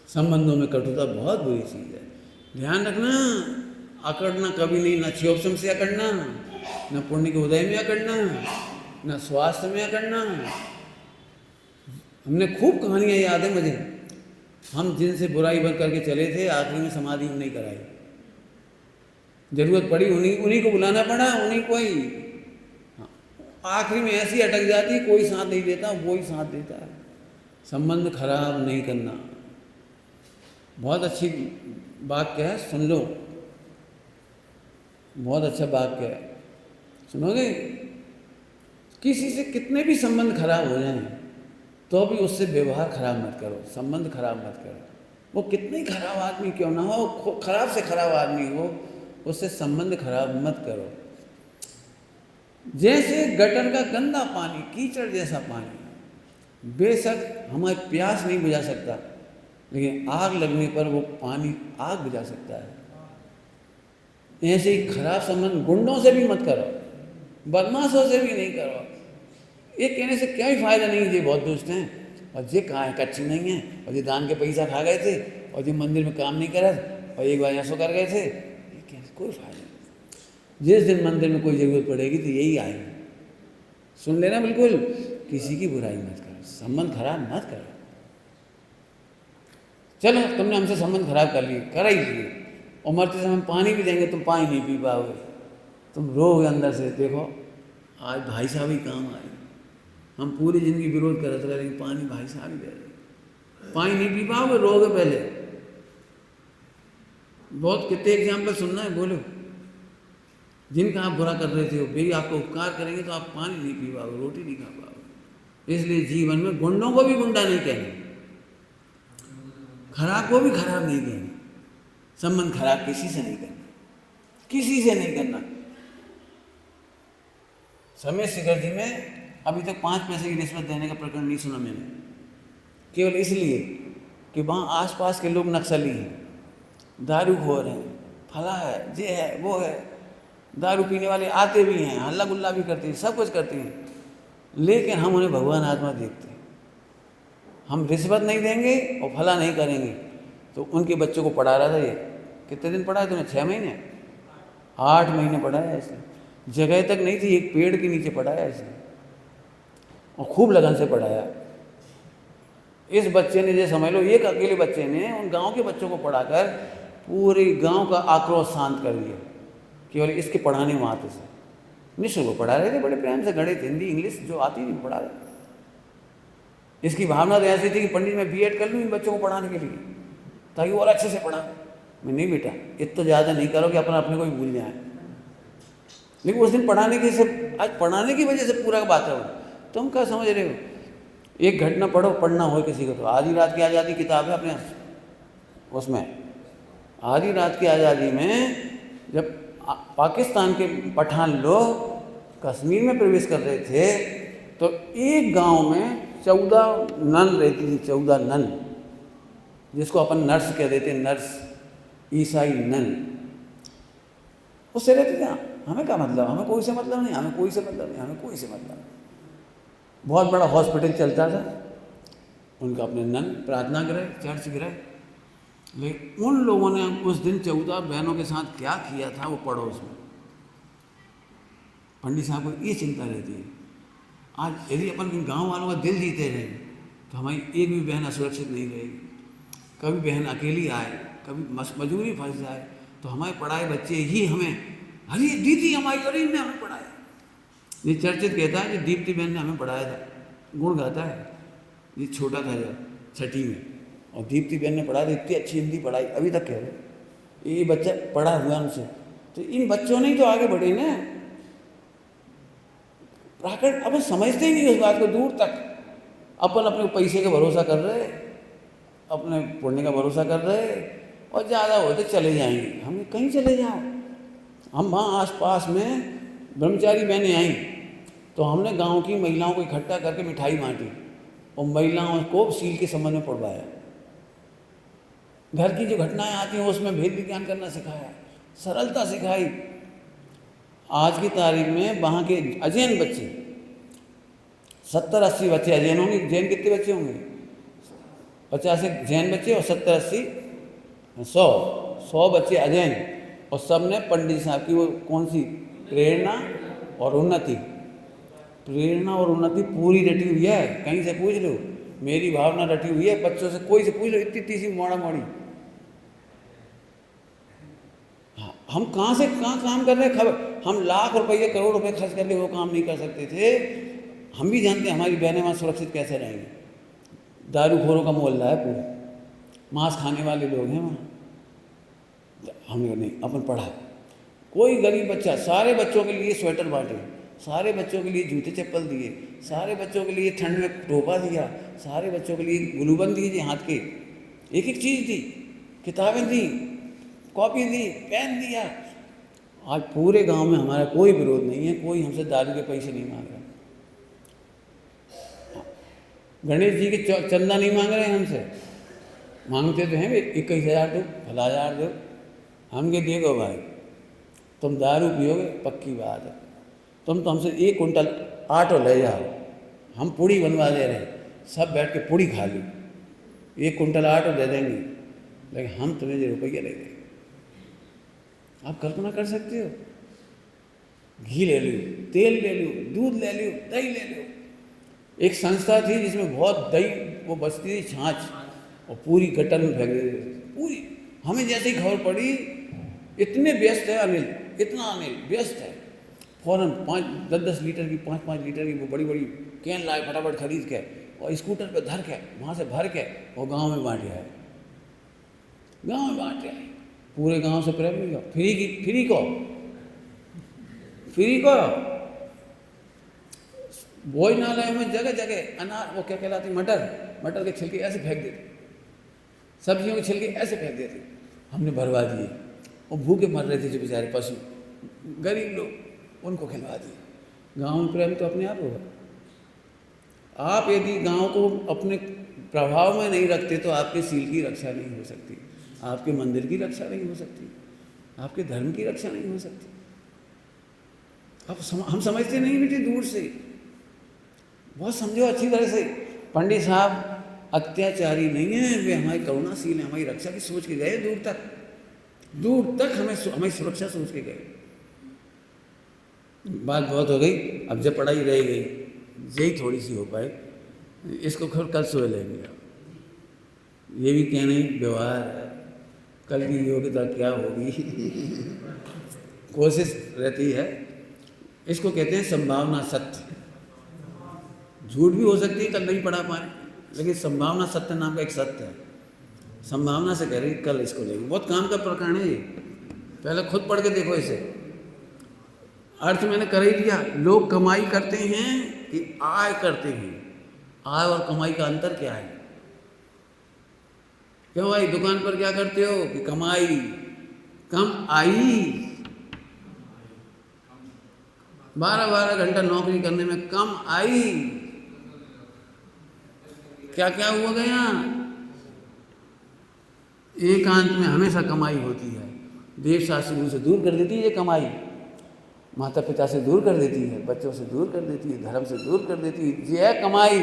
संबंधों में कटुता बहुत बुरी चीज है, ध्यान रखना। अकड़ना कभी नहीं, ना क्षोभम से अकड़ना, न पुण्य के उदय में अकड़ना, न स्वास्थ्य में अकड़ना। हमने खूब कहानियाँ याद है मुझे, हम जिनसे बुराई बन करके चले थे, आखिरी में समाधि नहीं कराई, जरूरत पड़ी उन्हीं को बुलाना पड़ा, उन्हीं को ही, आखिरी में ऐसी अटक जाती, कोई साथ नहीं देता, वो ही साथ देता है। संबंध खराब नहीं करना, बहुत अच्छी बात क्या है, सुन लो। बहुत अच्छा वाक्य है, सुनोगे? किसी से कितने भी संबंध खराब हो जाएं तो भी उससे व्यवहार खराब मत करो, संबंध खराब मत करो। वो कितनी खराब आदमी क्यों ना हो, खराब से खराब आदमी हो, उससे संबंध खराब मत करो। जैसे गटर का गंदा पानी, कीचड़ जैसा पानी, बेशक हमारी प्यास नहीं बुझा सकता, लेकिन आग लगने पर वो पानी आग बुझा सकता है। ऐसे ही खराब संबंध गुंडों से भी मत करो, बदमाशों से भी नहीं करो। ये कहने से क्या ही फायदा नहीं, ये बहुत दोस्त हैं और ये कहाँ है, कच्ची नहीं है, और ये दान के पैसा खा गए थे, और ये मंदिर में काम नहीं करा, और एक बार ऐसा कर गए थे, ये कहने से कोई फायदा नहीं। जिस दिन मंदिर में कोई ज़रूरत पड़ेगी तो यही आएंगे। सुन लेना, बिल्कुल किसी की बुराई मत करो, संबंध खराब मत करो। चलो तुमने हमसे संबंध खराब कर लिए, कर ही लिए, और मरते समय पानी भी देंगे तुम पानी नहीं पी पाओगे, तुम रोगे अंदर से। देखो आज भाई साहब ही काम आए, हम पूरी ज़िंदगी विरोध करते रहे, लेकिन पानी भाई साहब ही दे रहे, पानी नहीं पी पाओगे, रोगे पहले। बहुत कितने एग्जाम्पल सुनना है, बोलो, जिनका आप बुरा कर रहे थे वे आपको उपकार करेंगे तो आप पानी नहीं पी पाओगे, रोटी नहीं खा पाओगे। इसलिए जीवन में गुंडों को भी गुंडा नहीं कहना, खराब को भी खराब नहीं कहना, संबंध खराब किसी से नहीं करना, किसी से नहीं करना। समय शिखर जी में अभी तक 5 पैसे की रिश्वत देने का प्रकरण नहीं सुना मैंने, केवल इसलिए कि वहाँ आसपास के लोग नक्सली हैं, दारूखोर हैं, फला है, ये है, वो है, दारू पीने वाले आते भी हैं, हल्ला गुल्ला भी करते हैं, सब कुछ करते हैं, लेकिन हम उन्हें भगवान आत्मा देखते हैं। हम रिश्वत नहीं देंगे और फला नहीं करेंगे। तो उनके बच्चों को पढ़ा रहा था, ये कितने दिन पढ़ा है तूने? 6 महीने, 8 महीने पढ़ाया इसने, जगह तक नहीं थी, एक पेड़ के नीचे पढ़ाया इसने, और खूब लगन से पढ़ाया। इस बच्चे ने, जैसे समझ लो एक अकेले बच्चे ने उन गांव के बच्चों को पढ़ाकर पूरे गांव का आक्रोश शांत कर दिया, केवल इसके पढ़ाने मात्र से। निःशुल्क पढ़ा रहे थे, बड़े प्रेम से, गणित, हिंदी, इंग्लिश जो आती नहीं पढ़ा रहे। इसकी भावना तो ऐसी थी कि पंडित मैं बीएड कर लूँ इन बच्चों को पढ़ाने के लिए, ताकि वो और अच्छे से पढ़ा। मैं नहीं बेटा, इतना ज़्यादा नहीं करो कि अपने को ही भूल जाए। लेकिन उस दिन पढ़ाने की से, आज पढ़ाने की वजह से पूरा बात है। तुम क्या समझ रहे हो? एक घटना पढ़ो, पढ़ना हो किसी को तो आधी रात की आज़ादी किताब है अपने, उसमें आधी रात की आज़ादी में जब पाकिस्तान के पठान लोग कश्मीर में प्रवेश कर रहे थे तो एक गांव में 14 नन रहती थी, 14 नन, जिसको अपन नर्स कह देते, नर्स, ईसाई नन, उससे रहते थे। हमें क्या मतलब, हमें कोई से मतलब नहीं, हमें कोई से मतलब नहीं, हमें कोई से मतलब नहीं। बहुत बड़ा हॉस्पिटल चलता था उनका, अपने नन, प्रार्थना गृह, चर्च गृह। लेकिन उन लोगों ने उस दिन 14 बहनों के साथ क्या किया था वो पढ़ो उसमें। पंडित साहब को ये चिंता रहती है, आज यदि अपन गांव वालों का दिल जीते रहे तो हमारी एक भी बहन असुरक्षित नहीं रहेगी। कभी बहन अकेली आए, कभी मजबूरी फंस जाए, तो हमारे पढ़ाए बच्चे ही हमें, अरे दीदी हमारी, अरे ने हमें पढ़ाया। ये चर्चित कहता है कि दीप्ति बहन ने हमें पढ़ाया था, गुण गाता है। ये छोटा था जब 6ठी में, और दीप्ति बहन ने पढ़ाया, इतनी अच्छी हिंदी पढ़ाई, अभी तक कह रहे ये बच्चा पढ़ा हुआ उनसे। तो इन बच्चों ने ही तो आगे बढ़े ना। प्राकृत अपन समझते ही नहीं उस बात को, दूर तक अपन अपने पैसे का भरोसा कर रहे, अपने पुण्य का भरोसा कर रहे, और ज़्यादा हो तो चले जाएंगे। हम कहीं चले जाओ, हम वहाँ आसपास में ब्रह्मचारी बहनें आई तो हमने गांव की महिलाओं को इकट्ठा करके मिठाई बांटी और महिलाओं को सील के संबंध में पढ़वाया। घर की जो घटनाएं आती हैं उसमें भेद विज्ञान करना सिखाया, सरलता सिखाई। आज की तारीख में वहाँ के अजैन बच्चे 70-80 बच्चे अजैन होंगे। जैन कितने बच्चे होंगे? 50 जैन बच्चे और 70-80 100 बच्चे अजैन, और सब ने पंडित साहब की वो कौन सी प्रेरणा और उन्नति, प्रेरणा और उन्नति पूरी रटी हुई है। कहीं से पूछ लो, मेरी भावना रटी हुई है। बच्चों से कोई से पूछ लो, इतनी सी मोड़ा मोड़ी। हम कहाँ से कहाँ काम कर रहे हैं, खबर। हम लाख रुपये करोड़ रुपए खर्च करके वो काम नहीं कर सकते थे। हम भी जानते हैं हमारी बहनें वहाँ सुरक्षित कैसे रहेंगी। दारूखोरों का मोहल्ला है पूरा, मांस खाने वाले लोग हैं वहाँ। हमने नहीं, अपन पढ़ा, कोई गरीब बच्चा, सारे बच्चों के लिए स्वेटर बांटे, सारे बच्चों के लिए जूते चप्पल दिए, सारे बच्चों के लिए ठंड में टोपा दिया, सारे बच्चों के लिए ग्लूबंद दिए जी हाथ के, एक एक चीज़ दी, किताबें दी, कॉपी दी, पेन दिया। आज पूरे गांव में हमारा कोई विरोध नहीं है, कोई हमसे दारू के पैसे नहीं मांग रहा। गणेश जी के चंदा नहीं मांग रहे हैं हमसे, मांगते तो हैं 21,000 दो, भला 1000 दो। हम के देखो भाई, तुम दारू पियोगे पक्की बात है, तुम तो हमसे 1 कुंटल आटो ले जाओ, हम पूड़ी बनवा दे रहे हैं, सब बैठ के पूड़ी खा ली, 1 कुंटल आटो दे देंगे, लेकिन हम तुम्हें 1 रुपया नहीं देंगे। आप कल्पना कर सकते हो? घी ले लो, तेल ले लो, दूध ले लो, दही ले लो। एक संस्था थी जिसमें बहुत दही वो बचती थी, छाछ, और पूरी गटर में फेंक देते थे पूरी। हमें जैसे ही खबर पड़ी, इतने व्यस्त है अनिल, इतना अनिल व्यस्त है, फ़ौरन 5-10 लीटर की, 5-5 लीटर की वो बड़ी बड़ी कैन लाए, फटाफट खरीद के और स्कूटर पे धर के वहाँ से भर के और गांव में बांट आए, गांव में बांट आए। पूरे गांव से प्रेम मिला, फ्री को भोजनालय में जगह जगह अनार, वो क्या कहलाती, मटर के छिलके ऐसे फेंक देते, सब्जियों के छिलके ऐसे फेंक देते, हमने भरवा दिए। और भूखे मर रहे थे जो बेचारे पशु, गरीब लोग, उनको खिलवा दिए। गांव में प्रेम तो अपने आप होगा। आप यदि गांव को अपने प्रभाव में नहीं रखते तो आपके सील की रक्षा नहीं हो सकती, आपके मंदिर की रक्षा नहीं हो सकती, आपके धर्म की रक्षा नहीं हो सकती। अब हम समझते नहीं बेटे, दूर से बहुत समझो अच्छी तरह से। पंडित साहब अत्याचारी नहीं है, वे हमारी करुणाशील हैं, हमारी रक्षा की सोच के गए, दूर तक हमें सुरक्षा सोच के गए। बात बहुत हो गई, अब जब पढ़ाई रह गई, यही थोड़ी सी हो पाए, इसको कल सोए लेंगे। ये भी कहने व्यवहार है, कल की योग्यता क्या होगी कोशिश रहती है। इसको कहते हैं संभावना सत्य। झूठ भी हो सकती है, कल नहीं पढ़ा पाए, लेकिन संभावना सत्य नाम का एक सत्य है। संभावना से कह रही कल इसको लेंगे। बहुत काम का प्रकरण है ये, पहले खुद पढ़ के देखो इसे। अर्थ मैंने कर ही दिया। लोग कमाई करते हैं कि आय करते हैं? आय और कमाई का अंतर क्या है? क्यों भाई दुकान पर क्या करते हो कि कमाई कम आई, 12-12 घंटा नौकरी करने में कम आई, क्या क्या हुआ गया? एकांत में हमेशा कमाई होती है। देव शास्त्र से दूर कर देती है ये कमाई, माता पिता से दूर कर देती है, बच्चों से दूर कर देती है, धर्म से दूर कर देती है। ये है कमाई,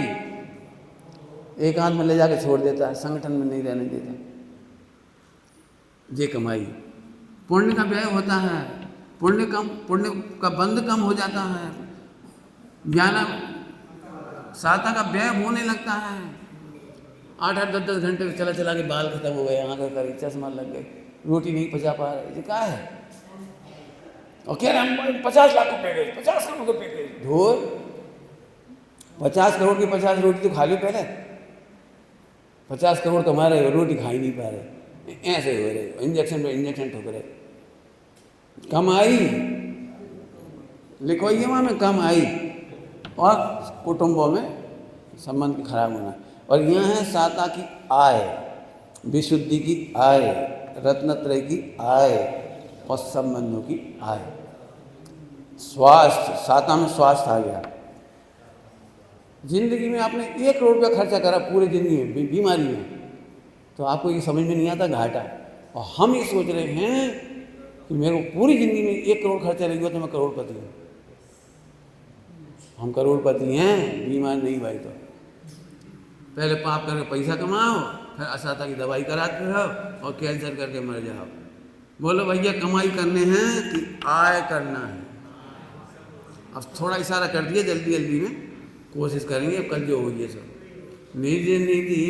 एकांत में ले जाके छोड़ देता है, संगठन में नहीं रहने देता। ये कमाई। पुण्य का व्यय होता है, पुण्य का बंध कम हो जाता है, ज्ञान साता का व्यय होने लगता है। 8-8, 10-10 घंटे चला के बाल खत्म हो गए, आंखें करी, चश्मा लग गए, रोटी नहीं पचा पा रहे, ये क्या है? और कह रहे हम 50 लाख रुपए गए, 50 करोड़ रुपए गए। धोर 50 करोड़ की 50 रोटी तो खा लो पहले। 50 करोड़ कमा रहे हो, रोटी खा ही नहीं पा रहे, ऐसे हो रहे, इंजेक्शन पे इंजेक्शन ठोक रहे। कमाई लिखो ये में कम आई, और कुटुंबों में संबंध खराब होना। और यह है साता की आय, विशुद्धि की आय, रत्नत्रय की आय और संबंधों की आय। स्वास्थ्य, साता में स्वास्थ्य आ गया। जिंदगी में आपने 1 करोड़ रुपया खर्चा करा पूरी जिंदगी में बीमारी में, तो आपको ये समझ में नहीं आता घाटा। और हम ये सोच रहे हैं कि मेरे को पूरी जिंदगी में 1 करोड़ खर्चा नहीं हुआ तो मैं करोड़पति हूँ। हम करोड़पति हैं, बीमार नहीं भाई। तो पहले पाप करके पैसा कमाओ, फिर असाता की दवाई कराते रहो और कैंसर करके मर जाओ। बोलो भैया कमाई करने हैं कि आय करना है? अब थोड़ा इशारा कर दिया, जल्दी जल्दी में कोशिश करेंगे, अब कल जो होगी सब। निज निधि